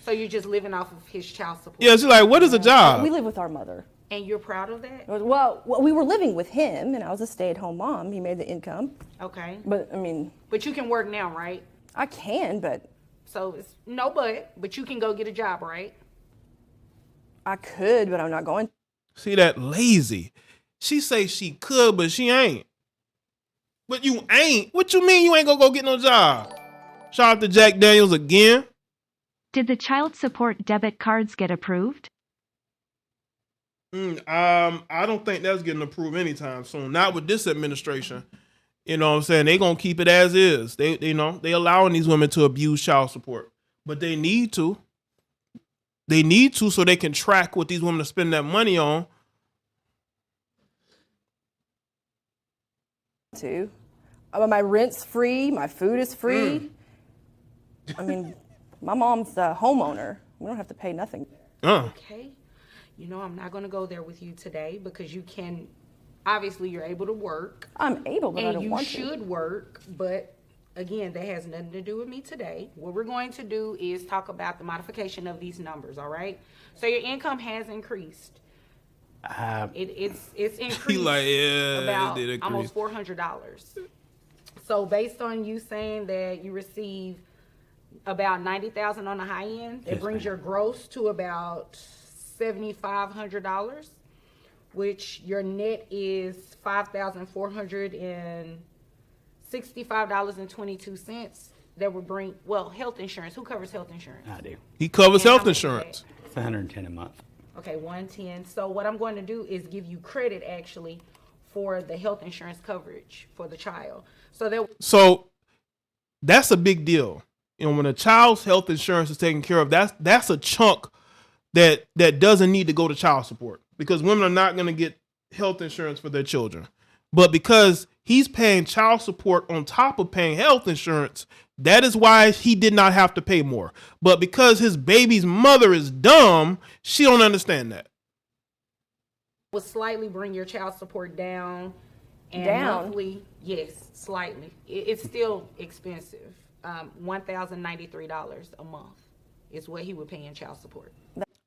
So you're just living off of his child support? Yeah, she's like, what is a job? We live with our mother. And you're proud of that? Well, we were living with him, and I was a stay-at-home mom. He made the income. Okay. But, I mean... But you can work now, right? I can, but... So it's but you can go get a job, right? I could, but I'm not going. See that lazy. She say she could, but she ain't. But you ain't? What you mean you ain't gonna go get no job? Shout out to Jack Daniels again. Did the child support debit cards get approved? I don't think that's getting approved anytime soon. Not with this administration. You know what I'm saying? They gonna keep it as is. They allowing these women to abuse child support. But they need to. They need to so they can track what these women are spending that money on. My rent's free. My food is free. I mean, my mom's the homeowner. We don't have to pay nothing. Okay. You know, I'm not going to go there with you today because you can, obviously you're able to work. I'm able, but I don't want to. And you should work, but again, that has nothing to do with me today. What we're going to do is talk about the modification of these numbers, all right? So your income has increased. It's increased about almost $400. So based on you saying that you receive about $90,000 on the high end, it brings your gross to about $7,500, which your net is $5,465.22. That would bring, health insurance. Who covers health insurance? I do. He covers health insurance. It's $110 a month. Okay, 110. So what I'm going to do is give you credit actually for the health insurance coverage for the child. So that's a big deal. You know, when a child's health insurance is taken care of, that's a chunk that doesn't need to go to child support, because women are not going to get health insurance for their children. But because he's paying child support on top of paying health insurance, that is why he did not have to pay more. But because his baby's mother is dumb, she don't understand that. Will slightly bring your child support down. And monthly, yes, slightly. It's still expensive. $1,093 a month is what he would pay in child support.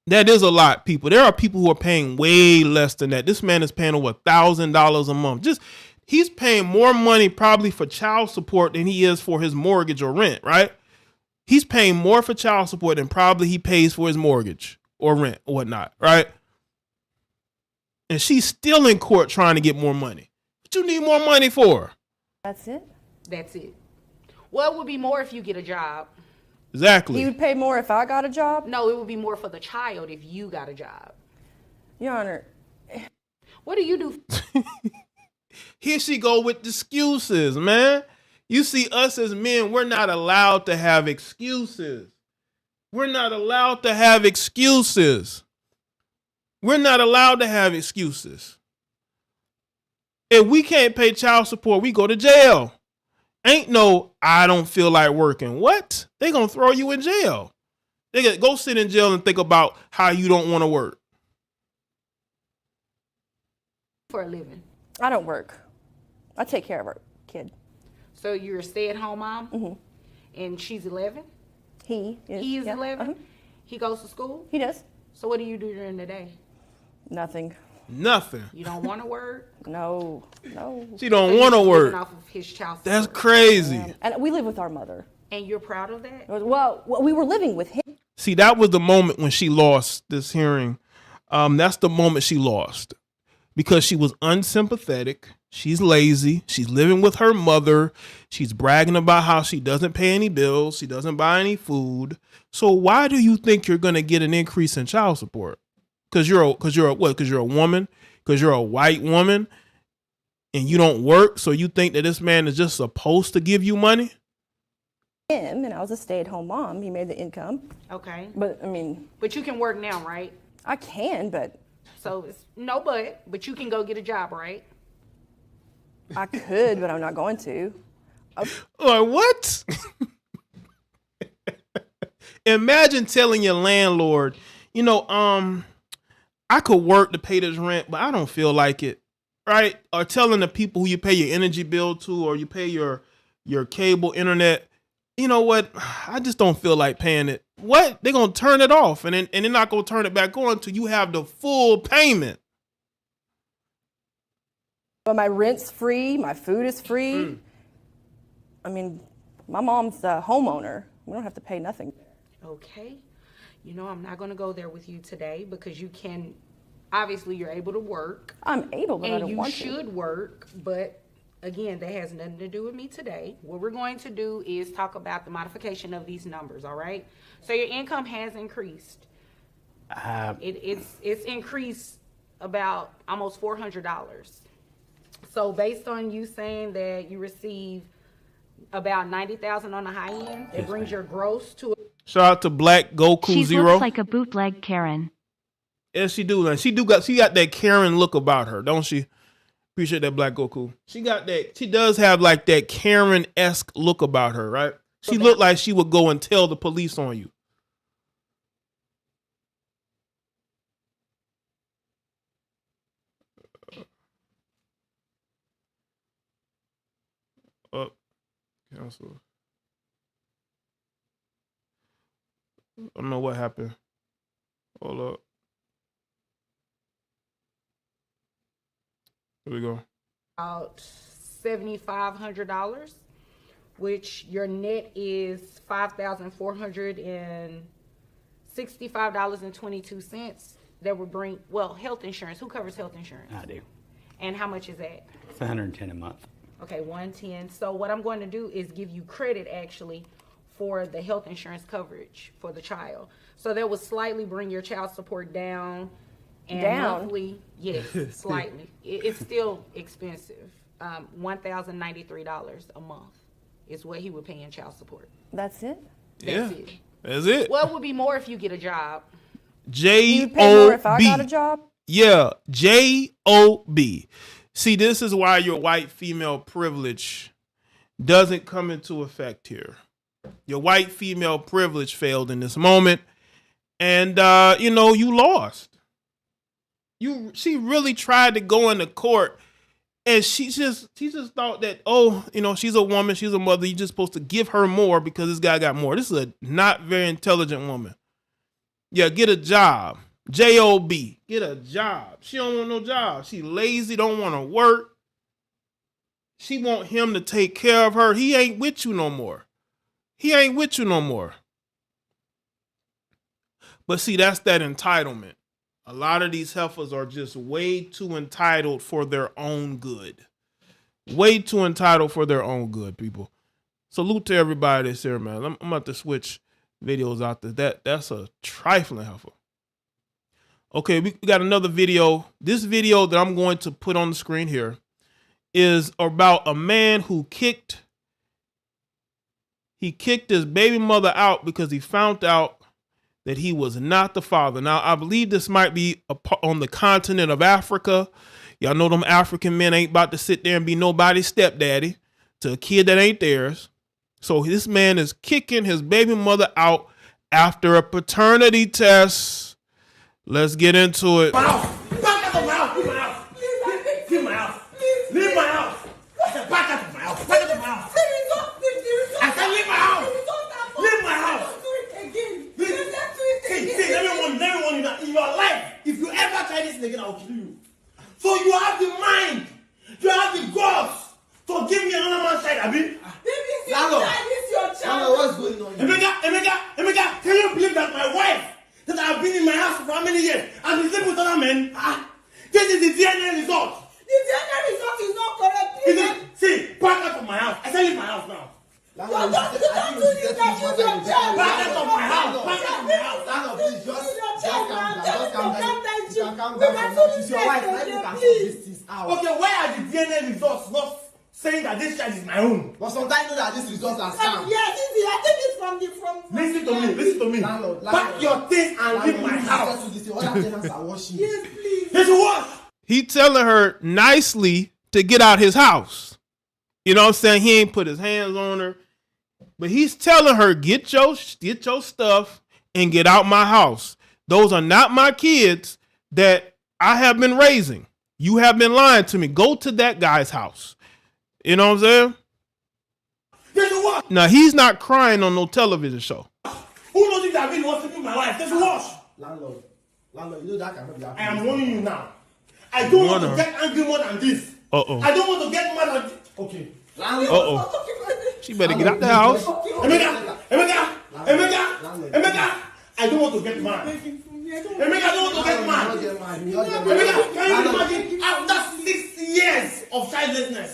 That is a lot, people. There are people who are paying way less than that. This man is paying over $1,000 a month. He's paying more money probably for child support than he is for his mortgage or rent, right? He's paying more for child support than probably he pays for his mortgage or rent or whatnot, right? And she's still in court trying to get more money. What you need more money for? That's it. Well, it would be more if you get a job. Exactly. He would pay more if I got a job? No, it would be more for the child if you got a job. Your Honor. What do you do? Here she go with excuses, man. You see, us as men, we're not allowed to have excuses. We're not allowed to have excuses. We're not allowed to have excuses. If we can't pay child support, we go to jail. Ain't no, I don't feel like working. What? They gonna throw you in jail. They get go sit in jail and think about how you don't want to work. For a living. I don't work. I take care of our kid. So you're a stay-at-home mom? Mm-hmm. And she's 11? He is. He is yeah. 11? He goes to school? He does. So what do you do during the day? Nothing. Nothing. You don't want to work? No. She don't want to work. Off of his child support. That's crazy. And we live with our mother. And you're proud of that? Well, we were living with him. See, that was the moment when she lost this hearing. That's the moment she lost because she was unsympathetic. She's lazy. She's living with her mother. She's bragging about how she doesn't pay any bills. She doesn't buy any food. So why do you think you're going to get an increase in child support? Because you're a woman, because you're a white woman and you don't work. So you think that this man is just supposed to give you money? Him, and I was a stay-at-home mom. He made the income. Okay. But, I mean. But you can work now, right? I can, but. So it's but you can go get a job, right? I could, but I'm not going to. What? Imagine telling your landlord, I could work to pay this rent, but I don't feel like it, right? Or telling the people who you pay your energy bill to or you pay your cable internet, you know what? I just don't feel like paying it. What? They're going to turn it off and they're not going to turn it back on until you have the full payment. But my rent's free, my food is free. I mean, my mom's a homeowner. We don't have to pay nothing. Okay. I'm not going to go there with you today because you can, obviously you're able to work. I'm able, but I don't want to. And you should work, but again, that has nothing to do with me today. What we're going to do is talk about the modification of these numbers, all right? So your income has increased. It's increased about almost $400. So based on you saying that you receive about $90,000 on the high end, it brings your gross to. Shout out to Black Goku she Zero. She looks like a bootleg Karen. Yes, she do. She got that Karen look about her, don't she? Appreciate that, Black Goku. She got that. She does have like that Karen-esque look about her, right? She looked like she would go and tell the police on you. Cancel. I don't know what happened. Hold up. Here we go. About $7,500, which your net is $5,465.22. That would bring, health insurance. Who covers health insurance? I do. And how much is that? It's $110 a month. Okay, 110. So what I'm going to do is give you credit actually for the health insurance coverage for the child. So that would slightly bring your child support down. And monthly, yes, slightly. It's still expensive. $1,093 a month is what he would pay in child support. That's it? That's it. Well, it would be more if you get a job. J-O-B. You pay more if I got a job? Yeah, J-O-B. See, this is why your white female privilege doesn't come into effect here. Your white female privilege failed in this moment. And, you lost. She really tried to go into court and she just thought that, she's a woman, she's a mother. You're just supposed to give her more because this guy got more. This is a not very intelligent woman. Yeah, get a job. J-O-B. Get a job. She don't want no job. She lazy, don't want to work. She want him to take care of her. He ain't with you no more. But see, that's that entitlement. A lot of these heifers are just way too entitled for their own good. Way too entitled for their own good, people. Salute to everybody that's here, man. I'm about to switch videos out there. That's a trifling heifer. Okay, we got another video. This video that I'm going to put on the screen here is about a man who kicked his baby mother out because he found out that he was not the father. Now, I believe this might be on the continent of Africa. Y'all know them African men ain't about to sit there and be nobody's stepdaddy to a kid that ain't theirs. So this man is kicking his baby mother out after a paternity test. Let's get into it. My house. Back out of my house. Leave my house. Leave my house. Leave my house. I said back out of my house. Back out of my house. I said leave my house. Leave my house. See, let me warn you that in your life, if you ever try this again, I'll kill you. So you have the mind, you have the guts to give me another man's child, Abi. Baby, it's your child. What's going on? Emeka, can you believe that my wife that I've been in my house for how many years and been sleeping with other men? This is the DNA result. The DNA result is not correct. See, back out of my house. I said leave my house now. You don't do this like you your child. Back out of my house. Back out of my house. Please, just calm down. She's your wife. Let me can sort these things out. Okay, why are the DNA results not saying that this child is my own? But sometimes you know that these results are scam. Yes, I think it's from Listen to me. Landlord. Pack your things and leave my house. Other tenants are washing. Yes, please. Let's wash. He telling her nicely to get out his house. You know what I'm saying? He ain't put his hands on her. But he's telling her, get your stuff and get out my house. Those are not my kids that I have been raising. You have been lying to me. Go to that guy's house. You know what I'm saying? There's a wash. Now, he's not crying on no television show. Who knows if I've been wants to be my wife? There's a wash. Landlord, you know that cannot be happening. I am warning you now. I don't want to get angry more than this. Uh-oh. I don't want to get mad at this. Okay. Uh-oh. She better get out the house. Emeka, I don't want to get mad. Emeka, I don't want to get mad. Emeka, can you imagine? After 6 years of childlessness,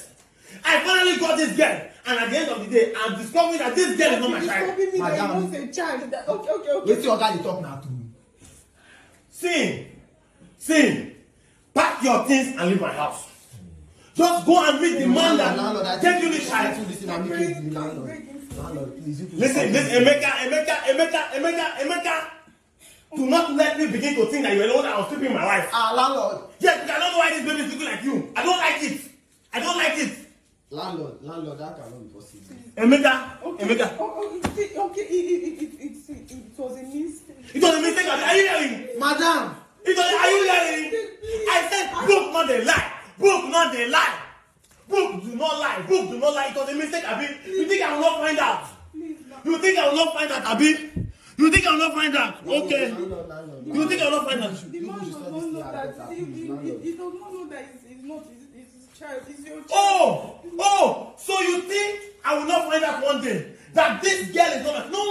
I finally got this girl. And at the end of the day, I'm discovering that this girl is not my child. Madam, wait your guy talk now too. Sin. Pack your things and leave my house. Just go and meet the man that take you this child. Listen, Emeka. Do not let me begin to think that you're the one that was sleeping my wife. Landlord. Yes, because I don't know why this baby is looking like you. I don't like it. Landlord, that cannot be possible. Emeka. It was a mistake. It was a mistake. Are you hearing? Madam. Are you hearing? I said, book not a lie. Book do not lie. It was a mistake, Abi. You think I will not find out? You think I will not find out, Abi? You think I will not find out? Okay. You think I will not find out? The man does not know that. He does not know that it's not his child. It's your child. Oh! So you think I will not find out one day that this girl is not? No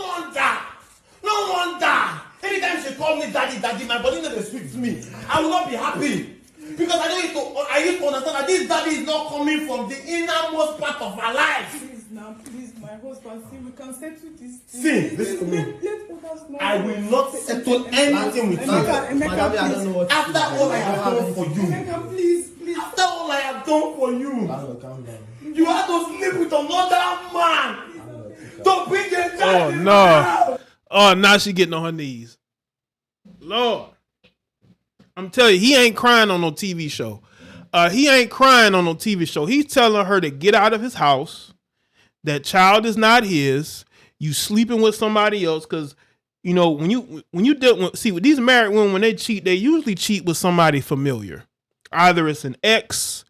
wonder. Anytime she calls me daddy, my body never speaks to me. I will not be happy. Because I used to understand that this daddy is not coming from the innermost part of my life. Please, my husband, we can settle this. See, listen to me. Let us know. I will not settle anything with you. Emeka, I don't know what after all I have done for you. Emeka, please. After all I have done for you. Calm down. You have to sleep with another man. Don't bring the child. Oh, no. Oh, now she getting on her knees. Lord. I'm telling you, he ain't crying on no TV show. He's telling her to get out of his house. That child is not his. You sleeping with somebody else. Because, you know, when you see with these married women, when they cheat, they usually cheat with somebody familiar. Either it's an ex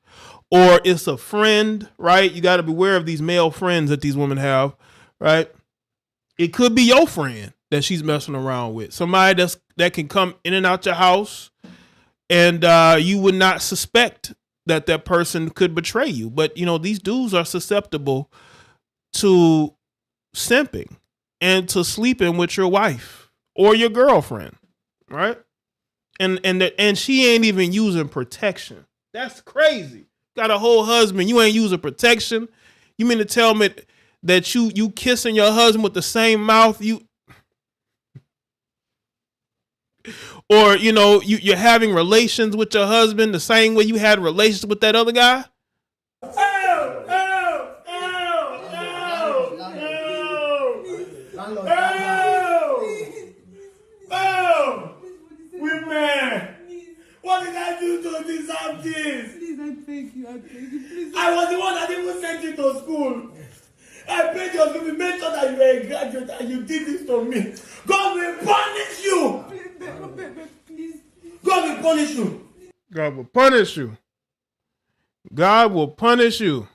or it's a friend, right? You got to beware of these male friends that these women have, right? It could be your friend that she's messing around with. Somebody that can come in and out your house. And you would not suspect that person could betray you. But, you know, these dudes are susceptible to simping and to sleeping with your wife or your girlfriend, right? And she ain't even using protection. That's crazy. Got a whole husband. You ain't using protection. You mean to tell me that you kissing your husband with the same mouth or you're having relations with your husband the same way you had relations with that other guy? Women, what did I do to deserve this? Please, I beg you, please. I was the one that even sent you to school. I paid your school, made sure that you were a graduate and you did this to me. God will punish you. Please. God will punish you. God will punish you. God will punish you.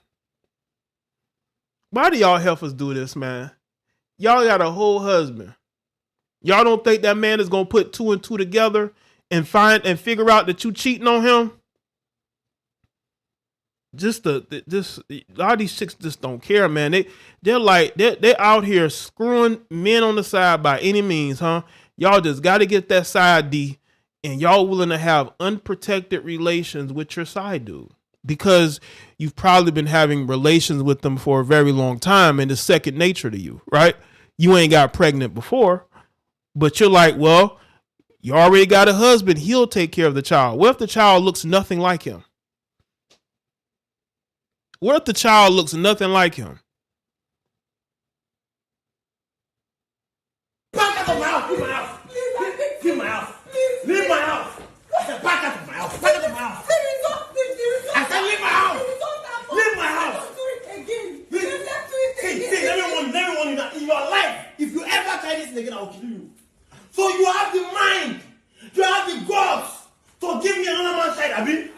Why do y'all heifers do this, man? Y'all got a whole husband. Y'all don't think that man is gonna put 2 and 2 together and figure out that you cheating on him? A lot of these chicks just don't care, man. They're out here screwing men on the side by any means, huh? Y'all just got to get that side D, and y'all willing to have unprotected relations with your side dude because you've probably been having relations with them for a very long time, and it's second nature to you, right? You ain't got pregnant before, but you're like, well, you already got a husband. He'll take care of the child. What if the child looks nothing like him? What if the child looks nothing like him? Back out of my house. Leave my house. Leave my house. Leave my house. I said, back out of my house. Back out of my house. I said, leave my house. Leave my house. See, let me warn you that in your life, if you ever try this again, I will kill you. So you have the mind, you have the guts to give me another man's child, Abi. This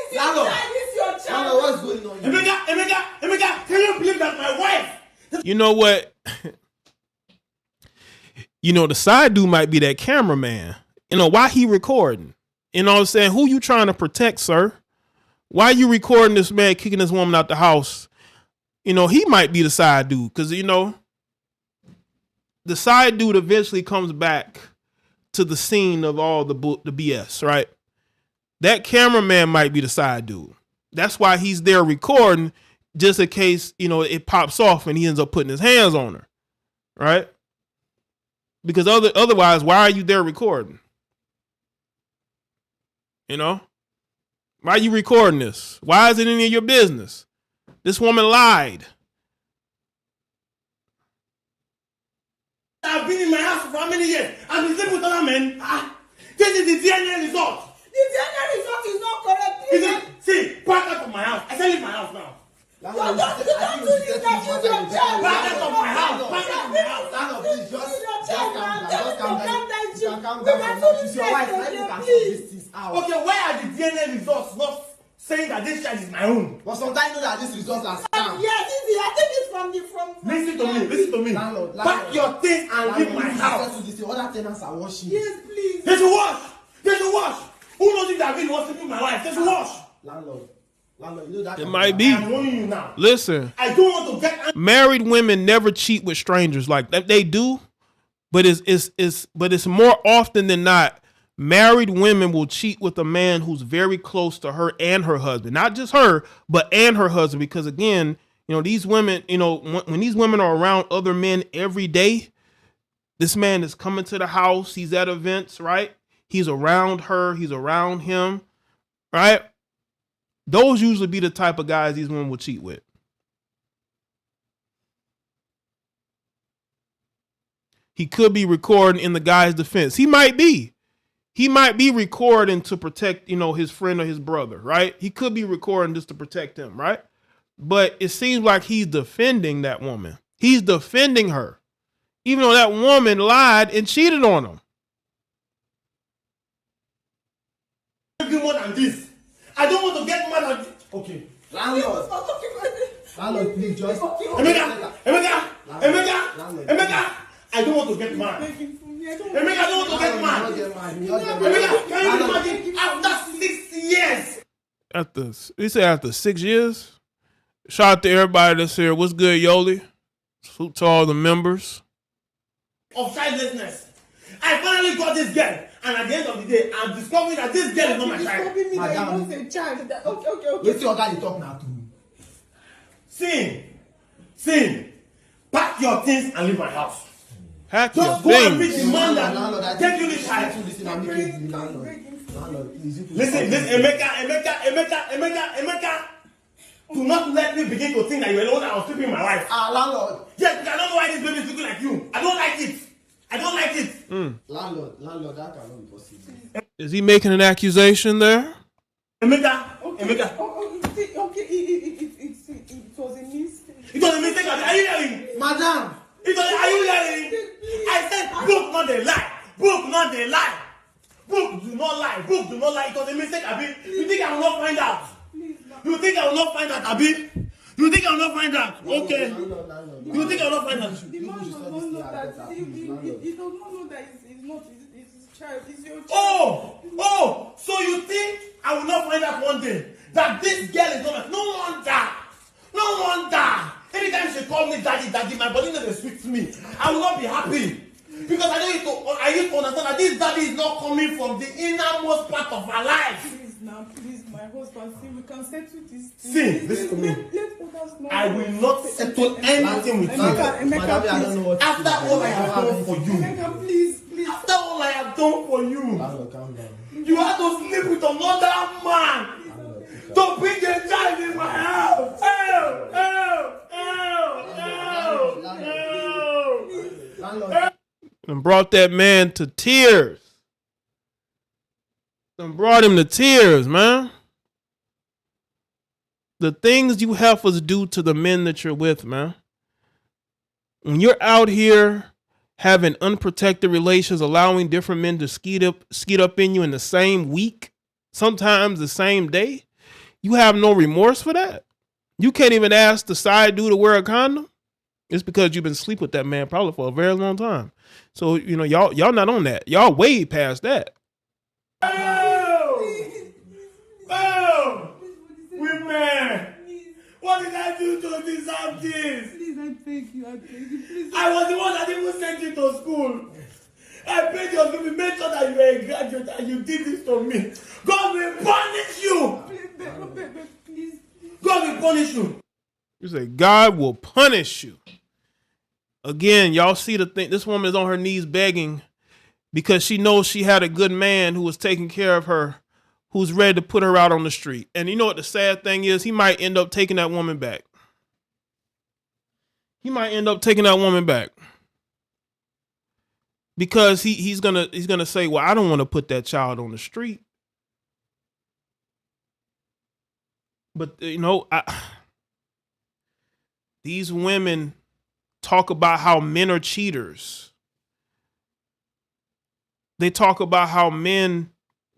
is your child. What's going on here? Emeka, can you believe that my wife? You know what? The side dude might be that cameraman. Why he recording? You know what I'm saying? Who you trying to protect, sir? Why you recording this man kicking this woman out the house? He might be the side dude because, the side dude eventually comes back to the scene of all the BS, right? That cameraman might be the side dude. That's why he's there recording just in case, it pops off and he ends up putting his hands on her, right? Because otherwise, why are you there recording? Why are you recording this? Why is it any of your business? This woman lied. I've been in my house for how many years? I've been living with other men. This is the DNA result. The DNA result is not correct. See, back out of my house. I said leave my house now. You don't do this. That is your child. Back out of my house. Back out of my house. This is your child. Calm down. We can do this again, please. Okay, where are the DNA results not saying that this child is my own? But sometimes you know that these results are scam. Yes, I think it's from. Listen to me. Landlord. Pack your things and leave my house. The other tenants are washing. Yes, please. They should wash. Who knows if that really wants to be my wife? They should wash. Landlord, you know that. It might be. I'm warning you now. Listen, I don't want to get married women never cheat with strangers like that. They do, but it's more often than not. Married women will cheat with a man who's very close to her and her husband, not just her, and her husband. Because again, these women, when these women are around other men every day, this man is coming to the house. He's at events, right? He's around her. He's around him, right? Those usually be the type of guys these women will cheat with. He could be recording in the guy's defense. He might be recording to protect, his friend or his brother, right? He could be recording just to protect him, right? But it seems like he's defending that woman. He's defending her, even though that woman lied and cheated on him. more than this. I don't want to get mad at this. Okay. Landlord, please just. Emeka, I don't want to get mad. Emeka, I don't want to get mad. Emeka, can you imagine after 6 years? After 6 years? Shout out to everybody that's here. What's good, Yoli? Salute to all the members. Of childlessness. I finally got this girl. And at the end of the day, I'm discovering that this girl is not my child. Madam, okay. What's your guy you talk now to? Sin. your things and leave my house. Pack your Just go and meet things. the man that gave you the child. Listen, Emeka. Do not let me begin to think that you alone. I was sleeping with my wife. Landlord. Yes, because I don't know why this baby is looking like you. I don't like it. Landlord, that cannot be possible. Is he making an accusation there? Emeka. Okay, it was a mistake. It was a mistake. Are you hearing? Madam. Are you hearing? I said book not a lie. Book not a lie. Book do not lie. Book do not lie. It was a mistake, Abi. You think I will not find out? You think I will not find out, Abi? You think I will not find out? Okay. You think I will not find out? The man does not know that. He does not know that it's not his child. It's your child. Oh! So you think I will not find out one day that this girl is not? No wonder. Anytime she call me daddy, my body doesn't speak to me. I will not be happy. Because I need to understand that this daddy is not coming from the innermost part of her life. Please, my husband, see, we can settle this. See, listen to me. I will not settle anything with you. Emeka, after all I have done for you. Emeka, please. After all I have done for you. Calm down. You have to sleep with another man. To bring a child in my house. And brought that man to tears. And brought him to tears, man. The things you heifers do to the men that you're with, man. When you're out here having unprotected relations, allowing different men to skeet up in you in the same week, sometimes the same day, you have no remorse for that. You can't even ask the side dude to wear a condom. It's because you've been sleeping with that man probably for a very long time. So, you know, y'all not on that. Y'all way past that. Women! What did I do to deserve this? Please, I beg you, please. I was the one that even sent you to school. I paid your school, made sure that you were a graduate and you did this to me. God will punish you! Please. God will punish you. You say, God will punish you. Again, y'all see the thing. This woman is on her knees begging because she knows she had a good man who was taking care of her, who's ready to put her out on the street. And you know what the sad thing is? He might end up taking that woman back. Because he's gonna say, well, I don't want to put that child on the street. But you know, these women talk about how men are cheaters. They talk about how men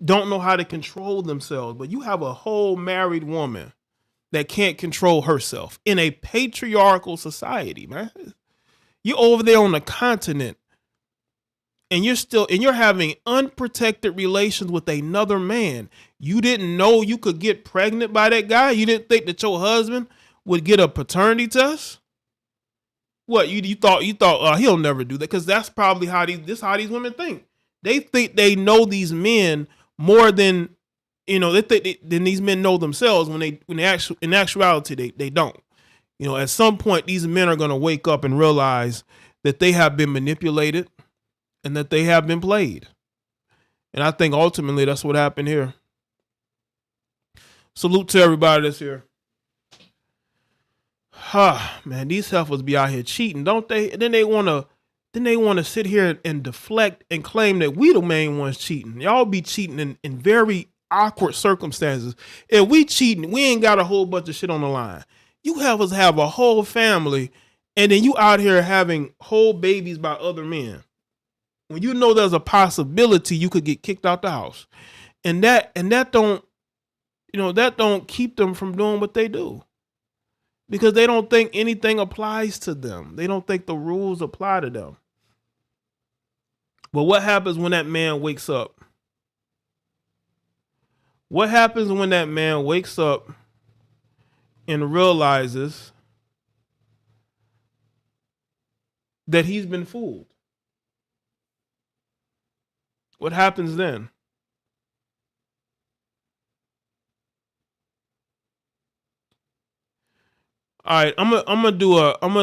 don't know how to control themselves. But you have a whole married woman that can't control herself in a patriarchal society, man. You're over there on the continent and you're having unprotected relations with another man. You didn't know you could get pregnant by that guy? You didn't think that your husband would get a paternity test? What, you thought he'll never do that? Because that's probably how these women think. They think they know these men more than, you know, than these men know themselves when in actuality they don't. You know, at some point these men are going to wake up and realize that they have been manipulated and that they have been played. And I think ultimately that's what happened here. Salute to everybody that's here. Man, these heifers be out here cheating, don't they? And then they want to sit here and deflect and claim that we the main ones cheating. Y'all be cheating in very awkward circumstances. If we cheating, we ain't got a whole bunch of shit on the line. You heifers have a whole family, and then you out here having whole babies by other men. When you know there's a possibility you could get kicked out the house. And that don't keep them from doing what they do. Because they don't think anything applies to them. They don't think the rules apply to them. But what happens when that man wakes up? What happens when that man wakes up and realizes that he's been fooled? What happens then? All right, I'm gonna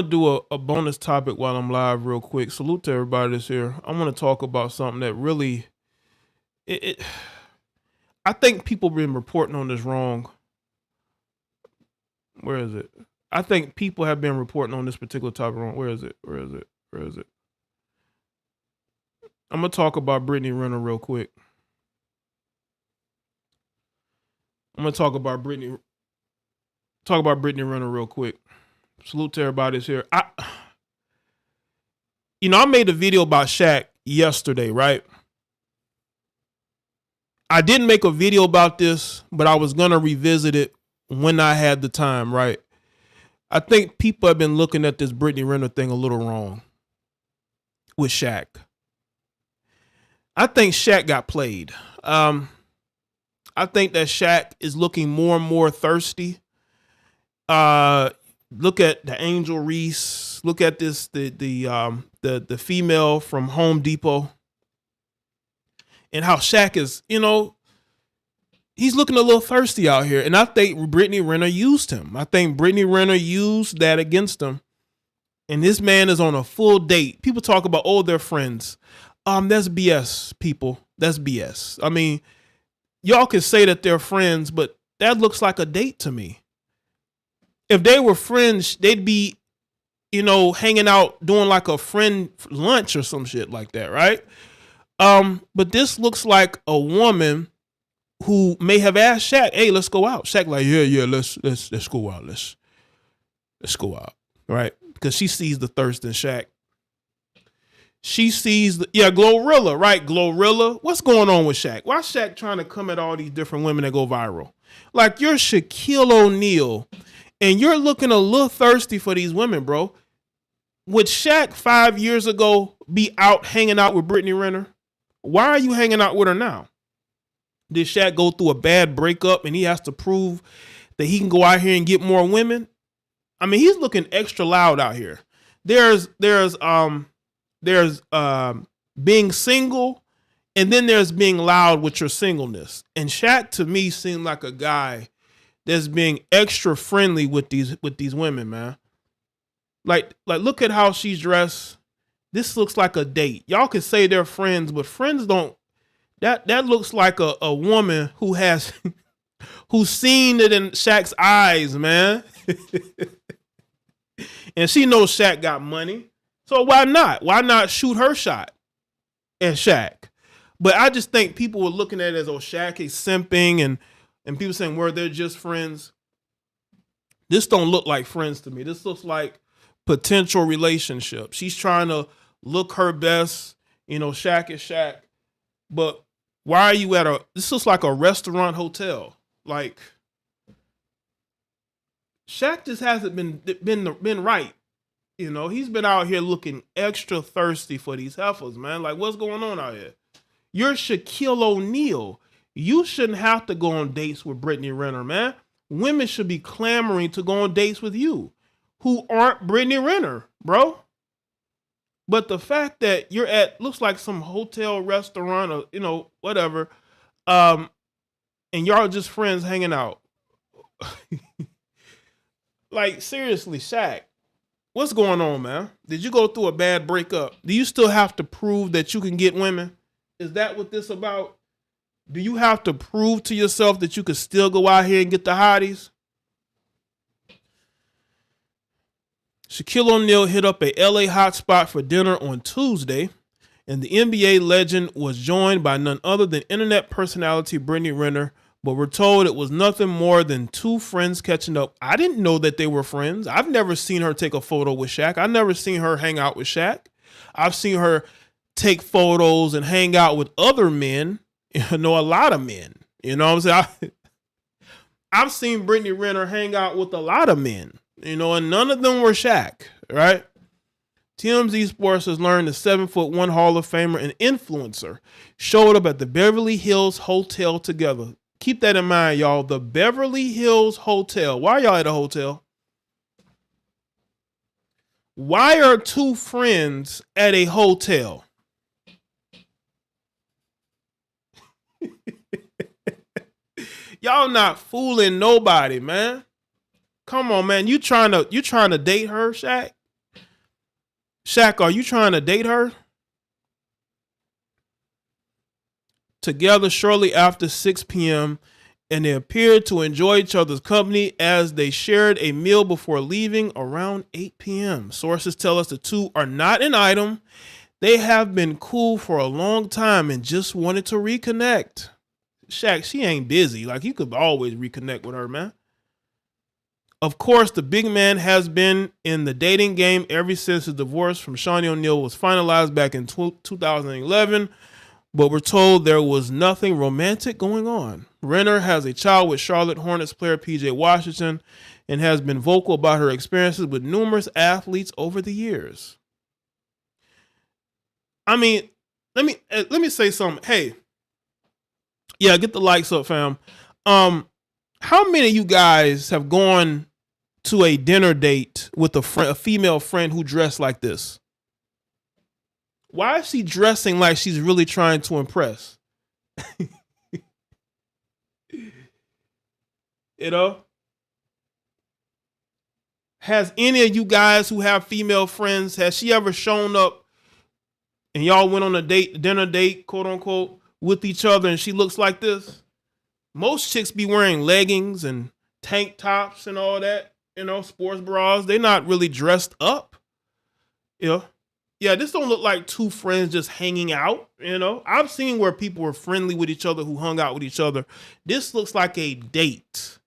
do a bonus topic while I'm live real quick. Salute to everybody that's here. I want to talk about something that really it I think people been reporting on this wrong. Where is it? I think people have been reporting on this particular topic wrong. Where is it? Where is it? Where is it? I'm gonna talk about Brittany Renner real quick. I'm gonna talk about Brittany Renner real quick. Salute to everybody that's here. I made a video about Shaq yesterday, right? I didn't make a video about this, but I was gonna revisit it when I had the time, right? I think people have been looking at this Brittany Renner thing a little wrong with Shaq. I think Shaq got played. I think that Shaq is looking more and more thirsty. Look at the Angel Reese. Look at this the female from Home Depot, and how Shaq is, he's looking a little thirsty out here. And I think Brittany Renner used him. I think Brittany Renner used that against him. And this man is on a full date. People talk about, oh, they're friends. That's BS, people. That's BS. I mean, y'all can say that they're friends, but that looks like a date to me. If they were friends, they'd be, hanging out doing like a friend lunch or some shit like that, right? But this looks like a woman who may have asked Shaq, "Hey, let's go out." Shaq like, "Yeah, let's go out. Let's go out." Right? Because she sees the thirst in Shaq. She sees Glorilla, right? Glorilla. What's going on with Shaq? Why Shaq trying to come at all these different women that go viral? Like, you're Shaquille O'Neal and you're looking a little thirsty for these women, bro. Would Shaq 5 years ago be out hanging out with Brittany Renner? Why are you hanging out with her now? Did Shaq go through a bad breakup and he has to prove that he can go out here and get more women? I mean, he's looking extra loud out here. There's being single, and then there's being loud with your singleness. And Shaq to me seemed like a guy that's being extra friendly with these women, man. Like look at how she's dressed. This looks like a date. Y'all can say they're friends, but friends don't. That looks like a woman who has who's seen it in Shaq's eyes, man. And she knows Shaq got money. So why not? Why not shoot her shot at Shaq? But I just think people were looking at it as, oh, Shaq is simping, and people saying, well, they're just friends. This don't look like friends to me. This looks like potential relationship. She's trying to look her best. Shaq is Shaq. But why are you this looks like a restaurant hotel. Like, Shaq just hasn't been right. He's been out here looking extra thirsty for these heifers, man. Like, what's going on out here? You're Shaquille O'Neal. You shouldn't have to go on dates with Brittany Renner, man. Women should be clamoring to go on dates with you who aren't Brittany Renner, bro. But the fact that you're looks like some hotel restaurant or, whatever, and y'all just friends hanging out. Like, seriously, Shaq, what's going on, man? Did you go through a bad breakup? Do you still have to prove that you can get women? Is that what this about? Do you have to prove to yourself that you can still go out here and get the hotties? Shaquille O'Neal hit up a LA hotspot for dinner on Tuesday, and the NBA legend was joined by none other than internet personality Brittany Renner, but we're told it was nothing more than two friends catching up. I didn't know that they were friends. I've never seen her take a photo with Shaq. I've never seen her hang out with Shaq. I've seen her take photos and hang out with other men, a lot of men. You know what I'm saying? I've seen Brittany Renner hang out with a lot of men, and none of them were Shaq, right? TMZ Sports has learned the 7'1" Hall of Famer and influencer showed up at the Beverly Hills Hotel together. Keep that in mind, y'all. The Beverly Hills Hotel. Why are y'all at a hotel? Why are two friends at a hotel? Y'all not fooling nobody, man. Come on, man. You trying to date her, Shaq? Shaq, are you trying to date her? Together shortly after 6 p.m., and they appeared to enjoy each other's company as they shared a meal before leaving around 8 p.m. Sources tell us the two are not an item. They have been cool for a long time and just wanted to reconnect. Shaq, she ain't busy. Like, you could always reconnect with her, man. Of course, the big man has been in the dating game ever since his divorce from Shawnee O'Neal was finalized back in 2011, but we're told there was nothing romantic going on. Renner has a child with Charlotte Hornets player PJ Washington and has been vocal about her experiences with numerous athletes over the years. I mean, let me say something. Hey, yeah, get the likes up, fam. How many of you guys have gone to a dinner date with a female friend who dressed like this? Why is she dressing like she's really trying to impress? You know? Has any of you guys who have female friends, has she ever shown up and y'all went on a dinner date, quote unquote, with each other and she looks like this? Most chicks be wearing leggings and tank tops and all that, sports bras. They're not really dressed up. Yeah, this don't look like two friends just hanging out, I've seen where people were friendly with each other who hung out with each other. This looks like a date.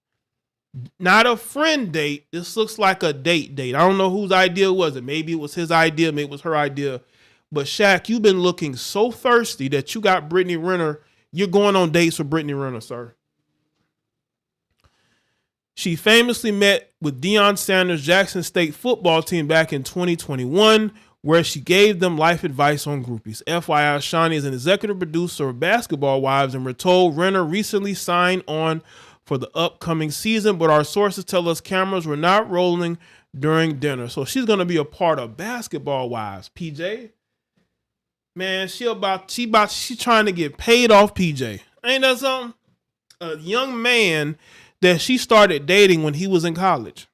Not a friend date. This looks like a date. I don't know whose idea was it. Maybe it was his idea. Maybe it was her idea. But Shaq, you've been looking so thirsty that you got Brittany Renner. You're going on dates with Brittany Renner, sir. She famously met with Deion Sanders' Jackson State football team back in 2021, where she gave them life advice on groupies. FYI, Shawnee is an executive producer of Basketball Wives, and we're told Renner recently signed on for the upcoming season, but our sources tell us cameras were not rolling during dinner. So she's going to be a part of Basketball Wives. PJ, man, she trying to get paid off PJ. Ain't that something? A young man that she started dating when he was in college.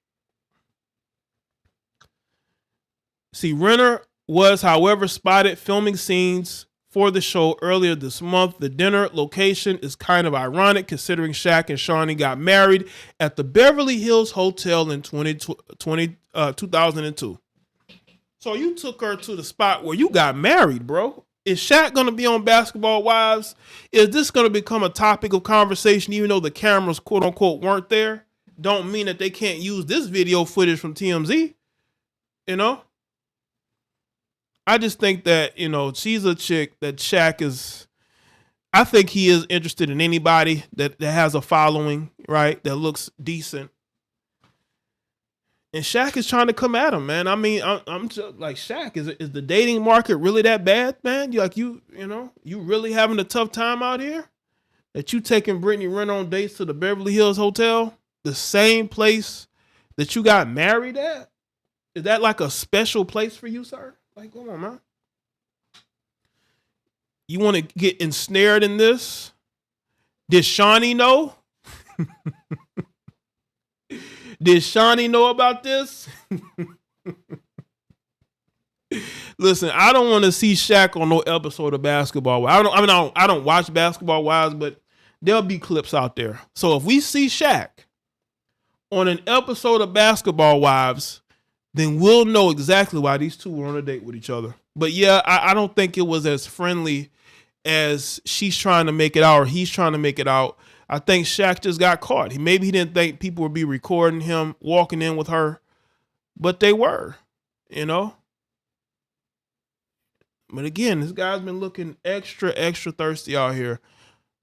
See, Renner was, however, spotted filming scenes for the show earlier this month. The dinner location is kind of ironic considering Shaq and Shawnee got married at the Beverly Hills Hotel in 2002. So you took her to the spot where you got married, bro. Is Shaq going to be on Basketball Wives? Is this going to become a topic of conversation even though the cameras, quote unquote, weren't there? Don't mean that they can't use this video footage from TMZ. I just think that, she's a chick that Shaq is, I think he is interested in anybody that has a following, right? That looks decent. And Shaq is trying to come at him, man. I mean, I'm just like, Shaq, is the dating market really that bad, man? You really having a tough time out here? That you taking Brittany Renner on dates to the Beverly Hills Hotel? The same place that you got married at? Is that like a special place for you, sir? Like, come on, man. You want to get ensnared in this? Did Shawnee know? Did Shawnee know about this? Listen, I don't want to see Shaq on no episode of Basketball Wives. I don't watch Basketball Wives, but there'll be clips out there. So if we see Shaq on an episode of Basketball Wives, then we'll know exactly why these two were on a date with each other. But yeah, I don't think it was as friendly as she's trying to make it out or he's trying to make it out. I think Shaq just got caught. Maybe he didn't think people would be recording him walking in with her, but they were, But again, this guy's been looking extra thirsty out here.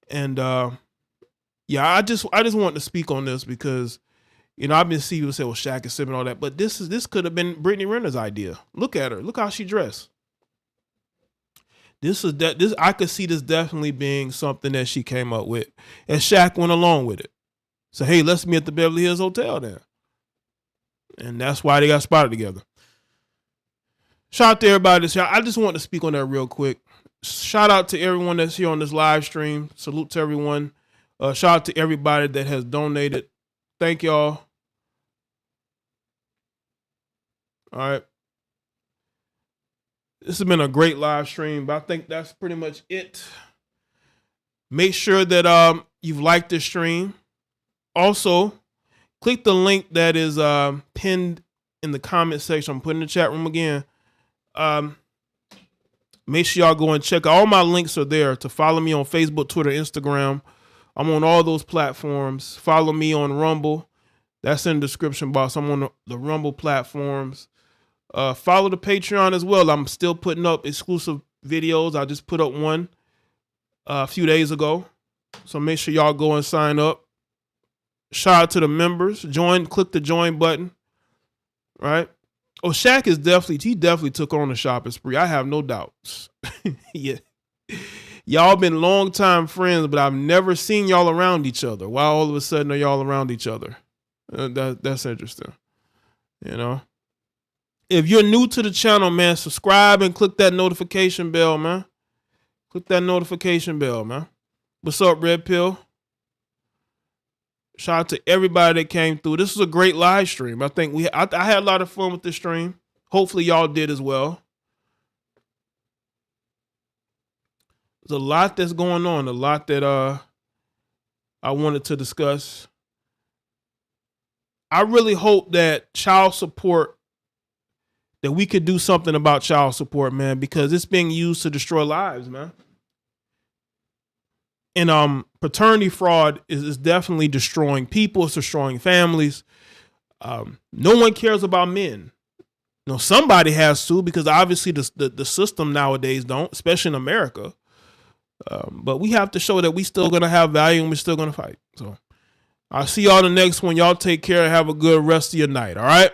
And yeah, I just wanted to speak on this because, I've been seeing people say, well, Shaq is sipping all that, but this could have been Brittany Renner's idea. Look at her. Look how she dressed. I could see this definitely being something that she came up with, and Shaq went along with it. So hey, let's meet at the Beverly Hills Hotel then, and that's why they got spotted together. Shout out to everybody. I just want to speak on that real quick. Shout out to everyone that's here on this live stream. Salute to everyone. Shout out to everybody that has donated. Thank y'all. All right. This has been a great live stream, but I think that's pretty much it. Make sure that you've liked this stream. Also, click the link that is pinned in the comment section. I'm putting in the chat room again. Make sure y'all go and check. All my links are there to follow me on Facebook, Twitter, Instagram. I'm on all those platforms. Follow me on Rumble. That's in the description box. I'm on the Rumble platforms. Follow the Patreon as well. I'm still putting up exclusive videos. I just put up one a few days ago. So make sure y'all go and sign up. Shout out to the members. Click the join button. Right? Oh, Shaq he definitely took on the shopping spree. I have no doubts. Yeah. Y'all been longtime friends, but I've never seen y'all around each other. Why all of a sudden are y'all around each other? That's interesting. You know? If you're new to the channel, man, subscribe and click that notification bell, man. Click that notification bell, man. What's up, Red Pill? Shout out to everybody that came through. This was a great live stream. I think I had a lot of fun with this stream. Hopefully y'all did as well. There's a lot that's going on, a lot that I wanted to discuss. I really hope that child support, that we could do something about child support, man, because it's being used to destroy lives, man. And paternity fraud is definitely destroying people. It's destroying families. No one cares about men. You know, somebody has to, because obviously the system nowadays don't, especially in America. But we have to show that we still gonna have value and we're still gonna fight. So I'll see y'all in the next one. Y'all take care and have a good rest of your night. All right.